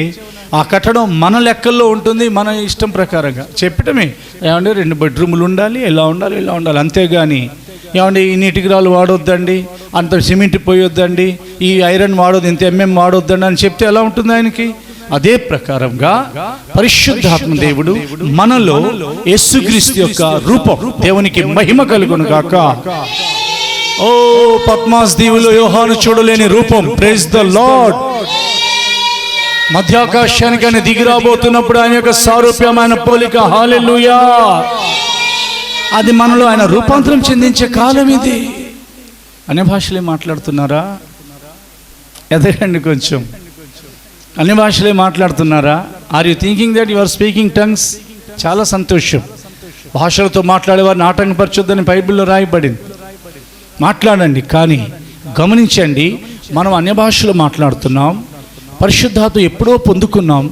S4: ఆ కట్టడం మన లెక్కల్లో ఉంటుంది, మన ఇష్టం ప్రకారంగా చెప్పటమే. ఏమంటే 2 బెడ్రూములు ఉండాలి, ఇలా ఉండాలి, ఇలా ఉండాలి. అంతేగాని ఏమంటే ఈ నీటికి రాళ్ళు వాడొద్దండి, అంత సిమెంట్ పోయొద్దండి, ఈ ఐరన్ వాడొద్దు, ఇంత వాడొద్దండి అని చెప్తే ఎలా ఉంటుంది ఆయనకి? అదే ప్రకారంగా పరిశుద్ధాత్మ దేవుడు మనలో యేసుక్రీస్తు యొక్క రూపం, దేవునికి మహిమ కలుగును గాక. ఓ పద్మాస్ దీవులో యోహాను చూడలేని రూపం. Praise the lord. మధ్యాకాశానికి ఆయన దిగి రాబోతున్నప్పుడు ఆయన యొక్క సారూప్యమైన పోలిక, హల్లెలూయా, అది మనలో ఆయన రూపాంతరం చెందించే కాలం ఇది. అన్ని భాషలే మాట్లాడుతున్నారా? ఎదగండి కొంచెం. అన్ని భాషలే మాట్లాడుతున్నారా? Are you thinking that you are speaking tongues? చాలా సంతోషం. భాషలతో మాట్లాడేవారిని ఆటంకపరచొద్దని బైబిల్లో రాయబడింది. మాట్లాడండి, కానీ గమనించండి, మనం అన్య భాషలో మాట్లాడుతున్నాం. పరిశుద్ధాత్మ ఎప్పుడో పొందుకున్నాం.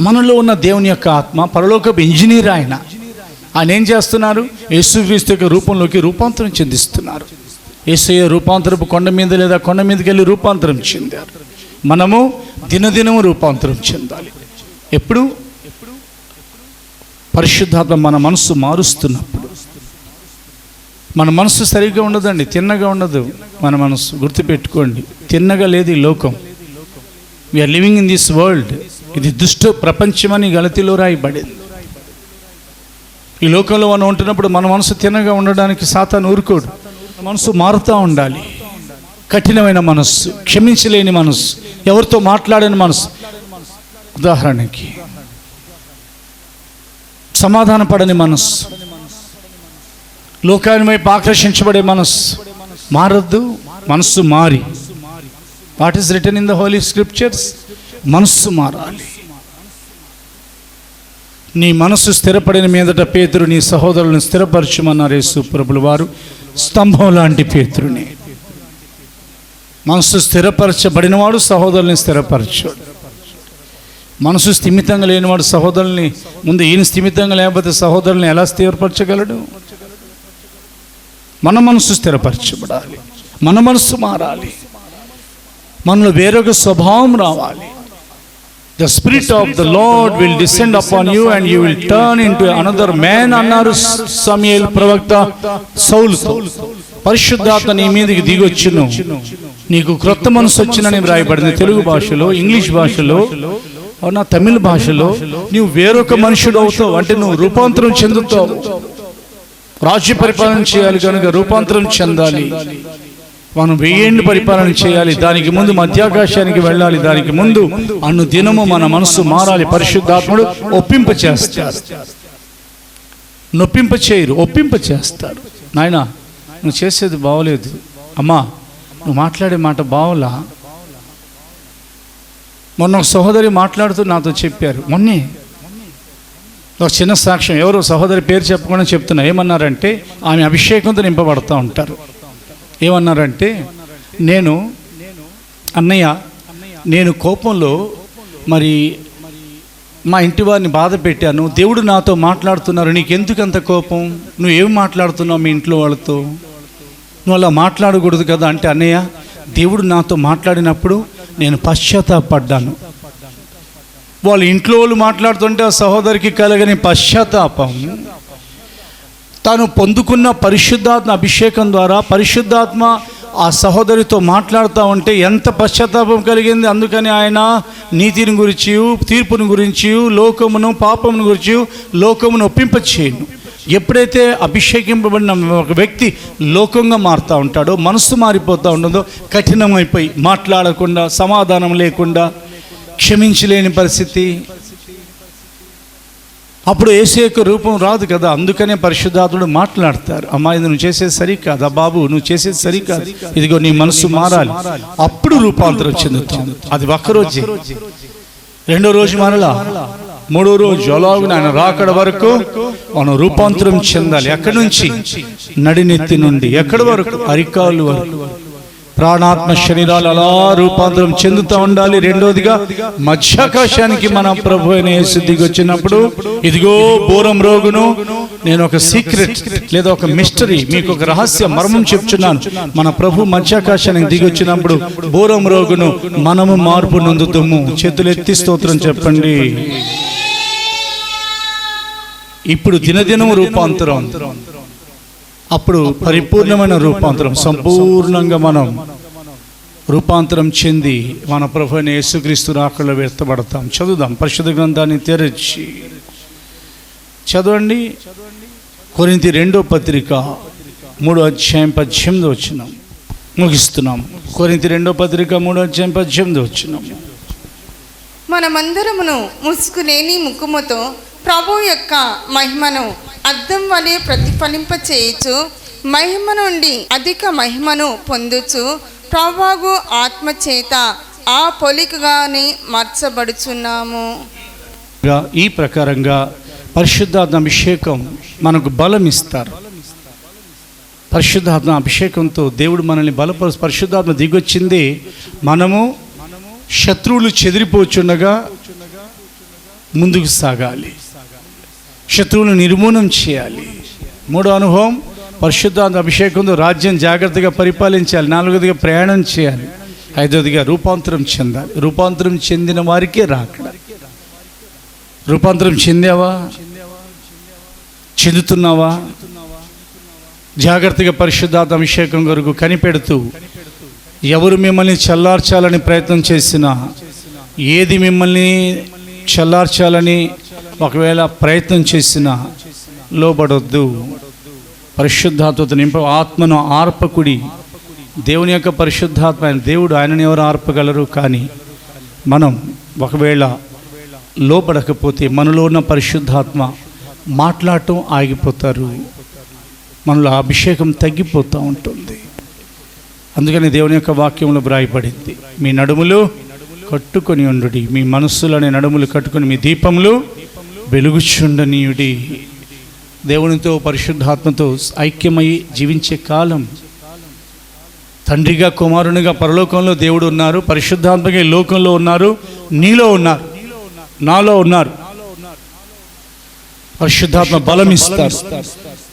S4: మనలో ఉన్న దేవుని యొక్క ఆత్మ పరలోకపు ఇంజనీర్. ఆయన ఏం చేస్తున్నారు? యేసుక్రీస్తు యొక్క రూపంలోకి రూపాంతరం చెందిస్తున్నారు. యేసయ్య రూపాంతరపు కొండ మీద లేదా కొండ మీదకి వెళ్ళి రూపాంతరం చెందారు. మనము దినదినము రూపాంతరం చెందాలి. ఎప్పుడు? పరిశుద్ధాత్మ మన మనసు మారుస్తున్నప్పుడు. మన మనసు సరిగ్గా ఉండదండి, తిన్నగా ఉండదు మన మనసు. గుర్తుపెట్టుకోండి, తిన్నగా లేదు ఈ లోకం. We are living in this world. ఇది దుష్ట ప్రపంచమని గలతీలో రాయబడింది. ఈ లోకంలో మనం ఉంటున్నప్పుడు మన మనసు తిన్నగా ఉండడానికి సాతాను ఊరుకోడు. మనసు మారుతూ ఉండాలి. కఠినమైన మనస్సు, క్షమించలేని మనస్సు, ఎవరితో మాట్లాడని మనసు, ఉదాహరణకి సమాధాన పడని మనస్సు, లోకాన్ని వైపు ఆకర్షించబడే మనస్సు మారద్దు. మనస్సు మారి, what is written in the holy scriptures, మనస్సు మారాలి. నీ మనస్సు స్థిరపడిన మీదట పేతురు నీ సహోదరులను స్థిరపరచమన్నారు యేసు ప్రభుల వారు. స్తంభం లాంటి పేతురుని. మనసు స్థిరపరచబడినవాడు సహోదరుల్ని స్థిరపరచాడు. మనసు స్థిమితంగా లేనివాడు సహోదరుల్ని, ముందు ఈయన స్థిమితంగా లేకపోతే సహోదరుల్ని ఎలా స్థిరపరచగలడు? మన మనసు స్థిరపరచబడాలి, మన మనసు మారాలి, మనలో వేరొక స్వభావం రావాలి. The spirit of the Lord will descend upon you and you will turn into another man అన్నారు సమూయేలు ప్రవక్త సౌలుతో. పరిశుద్ధాత్మ నీ మీదకి దిగొచ్చును, నీకు క్రొత్త మనసు వచ్చినని రాయబడింది. తెలుగు భాషలో, ఇంగ్లీష్ భాషలో, అవునా, తమిళ భాషలో నీవు వేరొక మనుషుడు అవుతావు. అంటే నువ్వు రూపాంతరం చెందుతావు. రాజ్య పరిపాలన చేయాలి కనుక రూపాంతరం చెందాలి. మనం 1000 ఏళ్ళు పరిపాలన చేయాలి. దానికి ముందు మధ్యాకాశానికి వెళ్ళాలి. దానికి ముందు అన్ను దినము మన మనసు మారాలి. పరిశుద్ధాత్ముడు ఒప్పింప చేస్తాడు, నొప్పింప చేయరు, ఒప్పింప చేస్తాడు. నాయనా, నువ్వు చేసేది బాగోలేదు, అమ్మా నువ్వు మాట్లాడే మాట బాగోలా. మొన్న ఒక సహోదరి మాట్లాడుతూ నాతో చెప్పారు. మొన్నే ఒక చిన్న సాక్ష్యం, ఎవరో సహోదరి పేరు చెప్పకుండా చెప్తున్నా. ఏమన్నారంటే, ఆమె అభిషేకంతో నింపబడుతూ ఉంటారు. ఏమన్నారంటే, అన్నయ్య నేను కోపంలో మరి మా ఇంటి వారిని బాధ పెట్టాను, దేవుడు నాతో మాట్లాడుతున్నారు, నీకెందుకు అంత కోపం, నువ్వేం మాట్లాడుతున్నావు మీ ఇంట్లో వాళ్ళతో, నువ్వు అలా మాట్లాడకూడదు కదా అంటే, అన్నయ్య దేవుడు నాతో మాట్లాడినప్పుడు నేను పశ్చాత్తాపడ్డాను. వాళ్ళ ఇంట్లో వాళ్ళు మాట్లాడుతుంటే ఆ సహోదరికి కలగని పశ్చాత్తాపం, తాను పొందుకున్న పరిశుద్ధాత్మ అభిషేకం ద్వారా పరిశుద్ధాత్మ ఆ సహోదరితో మాట్లాడుతూ ఉంటే ఎంత పశ్చాత్తాపం కలిగింది. అందుకని ఆయన నీతిని గురించి, తీర్పుని గురించి, లోకమును పాపమును గురించి లోకమును ఒప్పింపచేయను. ఎప్పుడైతే అభిషేకింపబడిన ఒక వ్యక్తి లోకంగా మారుతూ ఉంటాడో, మనసు మారిపోతూ ఉండదో, కఠినమైపోయి మాట్లాడకుండా, సమాధానం లేకుండా, క్షమించలేని పరిస్థితి, అప్పుడు యేసు యొక్క రూపం రాదు కదా. అందుకనే పరిశుద్ధాత్ముడు మాట్లాడతారు, అమ్మా ఇది నువ్వు చేసేది సరికాదు, బాబు నువ్వు చేసేది సరికాదు, ఇదిగో నీ మనసు మారాలి. అప్పుడు రూపాంతరం చెందుతుంది. అది ఒక్కరోజే, రెండో రోజు మరలా, మూడో రోజు, అలాగే ఆయన రాకడ వరకు మనం రూపాంతరం చెందాలి. ఎక్కడి నుంచి? నడినెత్తి నుండి ఎక్కడి వరకు? అరికాలు వరకు. ప్రాణాత్మ శరీరాలు అలా రూపాంతరం చెందుతూ ఉండాలి. రెండోదిగా మధ్యాకాశానికి మన ప్రభు అయిన యేసు దిగి వచ్చినప్పుడు, ఇదిగో బూరం రోగును, నేను ఒక సీక్రెట్ లేదా ఒక మిస్టరీ, మీకు ఒక రహస్య మర్మం చెప్తున్నాను. మన ప్రభు మధ్యాకాశానికి దిగి వచ్చినప్పుడు బూరం రోగును మనము మార్పు నొందుతాము. చేతులెత్తి స్తోత్రం చెప్పండి. ఇప్పుడు దినదినం రూపాంతరం, అప్పుడు పరిపూర్ణమైన రూపాంతరం, సంపూర్ణంగా మనం రూపాంతరం చెంది మన ప్రభు అయిన యేసుక్రీస్తు రాకడలో వ్యక్తపడతాం. చదువుదాం, పరిశుద్ధ గ్రంథాన్ని తెరచి చదవండి. కొరింథీ 2వ పత్రిక 3:18 ముగిస్తున్నాం. కొరింథీ 2వ పత్రిక 3:18
S1: మనమందరమును ముసుగులేని ముఖముతో ప్రభు యొక్క మహిమను అద్దం వలె ప్రతిఫలింప చేయొచ్చు, మహిమ నుండి అధిక మహిమను పొందుచు ప్రభువు ఆత్మ చేత ఆ పోలికగానే మార్చబడుచున్నాము.
S4: ఈ ప్రకారంగా పరిశుద్ధాత్మ అభిషేకం మనకు బలం ఇస్తారు. పరిశుద్ధాత్మ అభిషేకంతో దేవుడు మనల్ని బలపరుచు. పరిశుద్ధాత్మ దిగొచ్చింది మనము శత్రువులు చెదిరిపోచుండగా ముందుకు సాగాలి, శత్రువులను నిర్మూలన చేయాలి. 3వ అనుభవం పరిశుద్ధాత్మ అభిషేకంతో రాజ్యం జాగ్రత్తగా పరిపాలించాలి. 4వదిగా ప్రయాణం చేయాలి. 5వదిగా రూపాంతరం చెందాలి. రూపాంతరం చెందిన వారికే రాకడ. రూపాంతరం చెందావా? చెందుతున్నావా? జాగ్రత్తగా పరిశుద్ధాత్మ అభిషేకం కొరకు కనిపెడుతూ ఎవరు మిమ్మల్ని చల్లార్చాలని ప్రయత్నం చేసినా, ఏది మిమ్మల్ని చల్లార్చాలని ఒకవేళ ప్రయత్నం చేసినా లోబడొద్దు. పరిశుద్ధాత్మతో నింప ఆత్మను ఆర్పకుడి. దేవుని యొక్క పరిశుద్ధాత్మ ఆయన దేవుడు, ఆయనని ఎవరు ఆర్పగలరు? కానీ మనం ఒకవేళ లోబడకపోతే మనలో ఉన్న పరిశుద్ధాత్మ మాట్లాడటం ఆగిపోతారు, మనలో అభిషేకం తగ్గిపోతూ ఉంటుంది. అందుకని దేవుని యొక్క వాక్యంలో వ్రాయబడింది, మీ నడుములు కట్టుకొని ఉండుడి, మీ మనస్సులోని నడుములు కట్టుకొని మీ దీపములు వెలుగుచుండనీయుడి. దేవునితో పరిశుద్ధాత్మతో ఐక్యమై జీవించే కాలం. తండ్రిగా కుమారునిగా పరలోకంలో దేవుడు ఉన్నారు, పరిశుద్ధాత్మగా ఈ లోకంలో ఉన్నారు, నీలో ఉన్నారు, నాలో ఉన్నారు. పరిశుద్ధాత్మ బలం ఇస్తారు.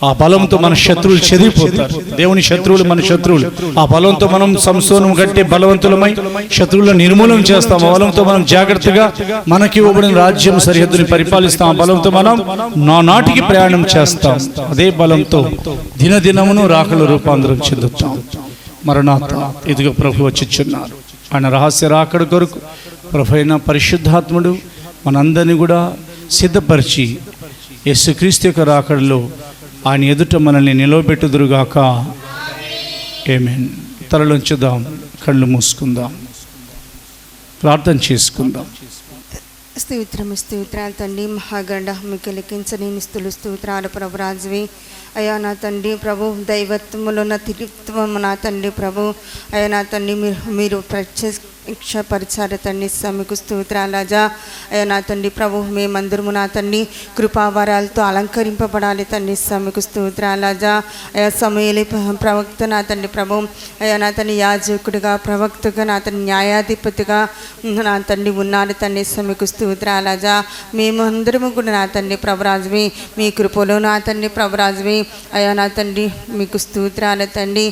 S4: ఆ బలంతో మన శత్రువులు చెదిరిపోతారు. దేవుని శత్రువులు మన శత్రువులు. ఆ బలంతో మనం సంసోనం గట్టి బలవంతులమై శత్రువులను నిర్మూలన చేస్తాం. ఆ బలంతో మనం జాగ్రత్తగా మనకి ఇవ్వబడిన రాజ్యం సరిహద్దుని పరిపాలిస్తాం. ఆ బలంతో మనం నానాటికి ప్రయాణం చేస్తాం. అదే బలంతో దినదినమును రాకలు రూపాంతరం చెందుతాం. మరణాత ఇదిగో ప్రభు వచ్చిచున్నారు. ఆయన రహస్య రాకడ కొరకు ప్రభు అయిన పరిశుద్ధాత్ముడు మనందరినీ కూడా సిద్ధపరిచి యేసుక్రీస్తు యొక్క రాకడలో ఆయన ఎదుట మనల్ని నిలవబెట్టుదురుగాక. ఆమేన్. తలలోంచుదాం, కళ్ళు మూసుకుందాం, ప్రార్థన చేసుకుందాం.
S1: స్తోత్రాలు తండ్రి, మహాగండ మీకు లెక్కించలేని స్తోత్రాలు ప్రభురాజువి. అయ్యా నా తండ్రి ప్రభు, దైవత్వములో నా తిరిత్వము నా తండ్రి ప్రభు. అయ్యా నా తండ్రి మీరు ప్రత్యక్షపరిచారు తండ్రి, మీకు స్తోత్రాలు రాజా. అయ్యా నా తండ్రి ప్రభు, మేమందరము నా తండ్రి కృపావరాలతో అలంకరింపబడాలి తండ్రి, మీకు స్తోత్రాలు రాజా. అయ్యా సమయలే ప్రవక్త నా తండ్రి ప్రభు, అయ్యా నా తండ్రి యాజకుడిగా ప్రవక్తగా నా తండ్రి న్యాయాధిపతిగా నా తండ్రి ఉన్నారు తండ్రి, మీకు స్తోత్రాలు రాజా. మేమందరము కూడా నా తండ్రి ప్రభురాజువి, మీ కృపలో నా తండ్రి ప్రభురాజువి. అయ్యా నా తండ్రి మీకు స్తోత్రాలు తండ్రి,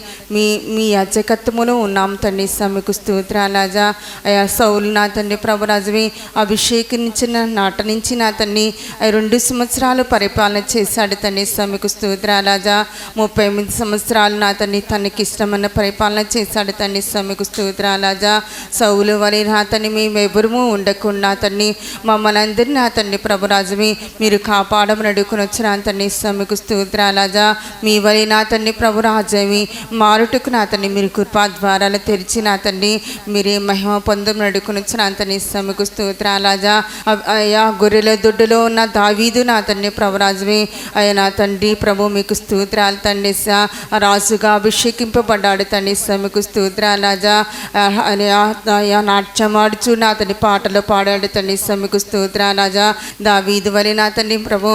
S1: మీ యాజకత్వములో ఉన్నాం తండ్రి, మీకు స్తోత్రాలు రాజా. అయ్యా సౌలు నా తండ్రి ప్రభురాజువి అభిషేకించిన నాట నుంచి నా తండ్రి 2 సంవత్సరాలు పరిపాలన చేశాడు తండ్రి, మీకు స్తోత్రాలు రాజా. 38 సంవత్సరాలు నా తండ్రి తనకి ఇష్టమైన పరిపాలన చేశాడు తండ్రి, మీకు స్తోత్రాలు రాజా. సౌలు వలె నా తండ్రి మేమెవరము ఉండకుండా తండ్రి మమ్మల్ని అందరినీ నా తండ్రి ప్రభురాజువి మీరు కాపాడమని అడుగుకొని వచ్చిన తండ్రి, మీకు స్తోత్రాలు రాజా. మీ వలె నా తండ్రి ప్రభురాజవి మారుటకు నా తండ్రి మీరు కృపా ద్వారాలు తెరిచి నా తండ్రి మీరే మహిమ పొందమని అడుగుకొని వచ్చిన తండ్రి, మీకు స్తోత్రాలు రాజా. అయ్యా గొర్రెల దొడ్డులో ఉన్న దావీదు నా తండ్రి ప్రభురాజువి. అయ్యా నా తండ్రి ప్రభు మీకు స్తోత్రాలు తండ్రి, రాజుగా అభిషేకింపబడ్డాడు తండ్రి, మీకు స్తోత్రాలు రాజా. అయ్యా నాట్యం ఆడుచు నా తండ్రి పాటలు పాడాడు తండ్రి, మీకు స్తోత్రాలు రాజా. దావీదు వలె నా తండ్రి ప్రభు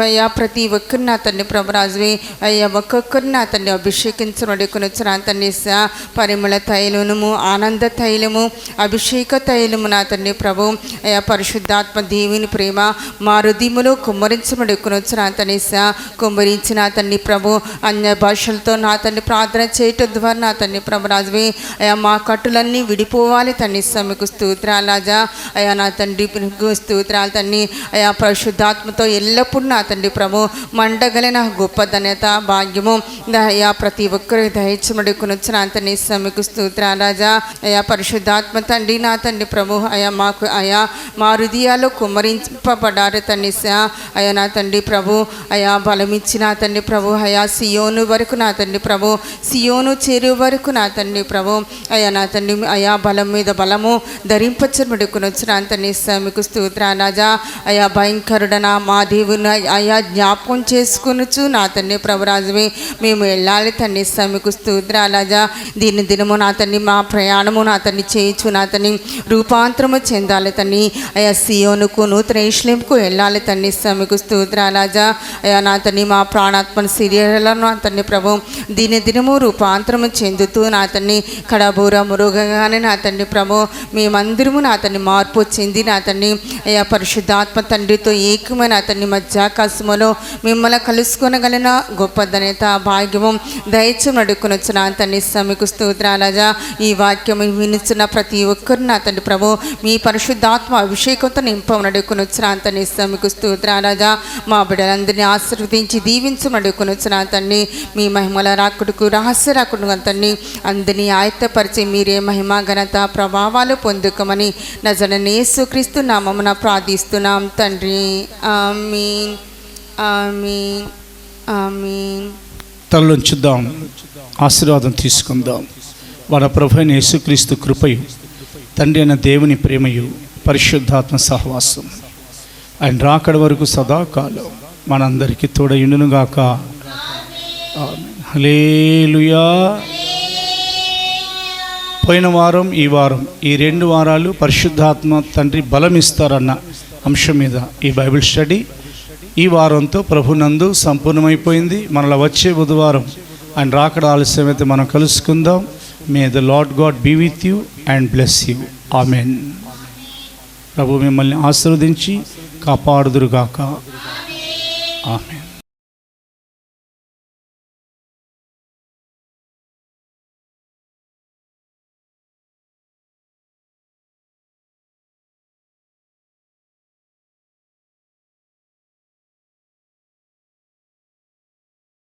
S1: అయ్యా ప్రతి ఒక్కరు నా తండ్రి ప్రభురాజువి అయ్యా ఒక్కొక్కరు నా తండ్రి అభిషేకించడం అడుగుకొని వచ్చిన తండ్రి, పరిమళ తైలము, ఆనంద తైలము, అభిషేక తైలము నా తండ్రి ప్రభు. అయ్యా పరిశుద్ధాత్మ దేవుని ప్రేమ మా హృదయములో కుమ్మరించబడుకుని వచ్చిన తండ్రి, కుమ్మరించిన తండ్రి ప్రభు అన్య భాషలతో నా తండ్రి ప్రార్థన చేయటం ద్వారా నా తండ్రి ప్రభురాజువి అయ్యా మా కట్టులన్నీ విడిపోవాలి తండ్రి, మీకు స్తోత్రాలు రాజా. అయ్యా నా తండ్రి స్తోత్రాలు తండ్రి. అయ్యా పరిశుద్ధాత్మతో ఎల్లప్పుడూ నా తండ్రి ప్రభు మండగలిన గొప్ప ధన్యత భాగ్యము అయ్యా ప్రతి ఒక్కరికి దయచమడుకుని వచ్చిన తండ్రి, మీకు స్తోత్రాలు రాజా. అయ్యా పరిశుద్ధ పరిశుద్ధాత్మ తండ్రి నా తండ్రి ప్రభు అయా మాకు అయా మా హృదయాల్లో కుమ్మరింపబడారు తండ్రి అయా నా తండ్రి ప్రభు అయా బలమిచ్చి నా తండ్రి ప్రభు అయా సియోను వరకు నా తండ్రి ప్రభు సియోను చేరు వరకు నా తండ్రి ప్రభు అయా నా తండ్రి అయా బలం మీద బలము ధరింపచ్చబడుకుని వచ్చిన తండ్రి మీకు స్తోత్ర రాజా అయా భయంకరుడనా మా దేవుని అయా జ్ఞాపకం చేసుకొనుచు నా తండ్రి ప్రభు రాజువే మేము వెళ్ళాలి తండ్రి మీకు స్తోత్ర రాజా దీని దినము నా తండ్రి మా ప్రయాణము నా తండ్రి చేయొచ్చు నా తండ్రి రూపాంతరము చెందాలి తండ్రి అయా సియోనుకు నూతన యెరూషలేముకు వెళ్ళాలి తండ్రి మీకు స్తోత్ర రాజా అయా నా తండ్రి మా ప్రాణాత్మ శరీరాలను నా తండ్రి ప్రభు దీని దినము రూపాంతరము చెందుతూ నా తండ్రి కడబూర మురుగగానే నా తండ్రి ప్రభు మేమందరము నా తండ్రి మార్పు చెంది నా తండ్రి అయా పరిశుద్ధాత్మ తండ్రితో ఏకమైన నా తండ్రి మధ్యాకాశములో మిమ్మల్ని కలుసుకొనగలిగిన గొప్ప ధన్యత భాగ్యము దయచేసి నడుకుని వచ్చిన నా తండ్రి మీకు స్తోత్రాలజా ఈ వాక్యం వినిచిన ప్రతి ఒక్కరు నా తండ్రి ప్రభు మీ పరిశుద్ధాత్మ అభిషేకంతో నింపం నడుకుని వచ్చిన నా తండ్రి మీకు స్తోత్రాలజా మా బిడ్డలందరినీ ఆశీర్వదించి దీవించి నడుకుని వచ్చిన నా తండ్రి మీ మహిమల రాకుడుకు రహస్య రాకుడు తండ్రి అందరినీ ఆయత్తపరిచి మీరే మహిమ ఘనత ప్రభావాలు పొందుకోమని నజరేయుడైన యేసుక్రీస్తు నామమున ప్రార్థిస్తున్నాం తండ్రి ఆమీన్ ఆమీన్ ఆమీన్.
S4: తలలోంచుద్దాం, ఆశీర్వాదం తీసుకుందాం. మన ప్రభువైన యేసుక్రీస్తు కృపయు, తండ్రి అయిన దేవుని ప్రేమయు, పరిశుద్ధాత్మ సహవాసం ఆయన రాకడ వరకు సదాకాలం మనందరికీ తోడయుండునుగాక. హల్లెలూయా. పోయిన వారం ఈ వారం ఈ 2 వారాలు పరిశుద్ధాత్మ తండ్రి బలం ఇస్తారన్న అంశం మీద ఈ బైబిల్ స్టడీ ఈ వారంతో ప్రభునందు సంపూర్ణమైపోయింది. మనలో వచ్చే బుధవారం ఆయన రాకడ ఆలస్యమైతే మనం కలుసుకుందాం. May the Lord God be with you and bless you. Amen. ప్రభు మిమ్మల్ని ఆశీర్వదించి కాపాడుదురుగాక. ఆమెన్.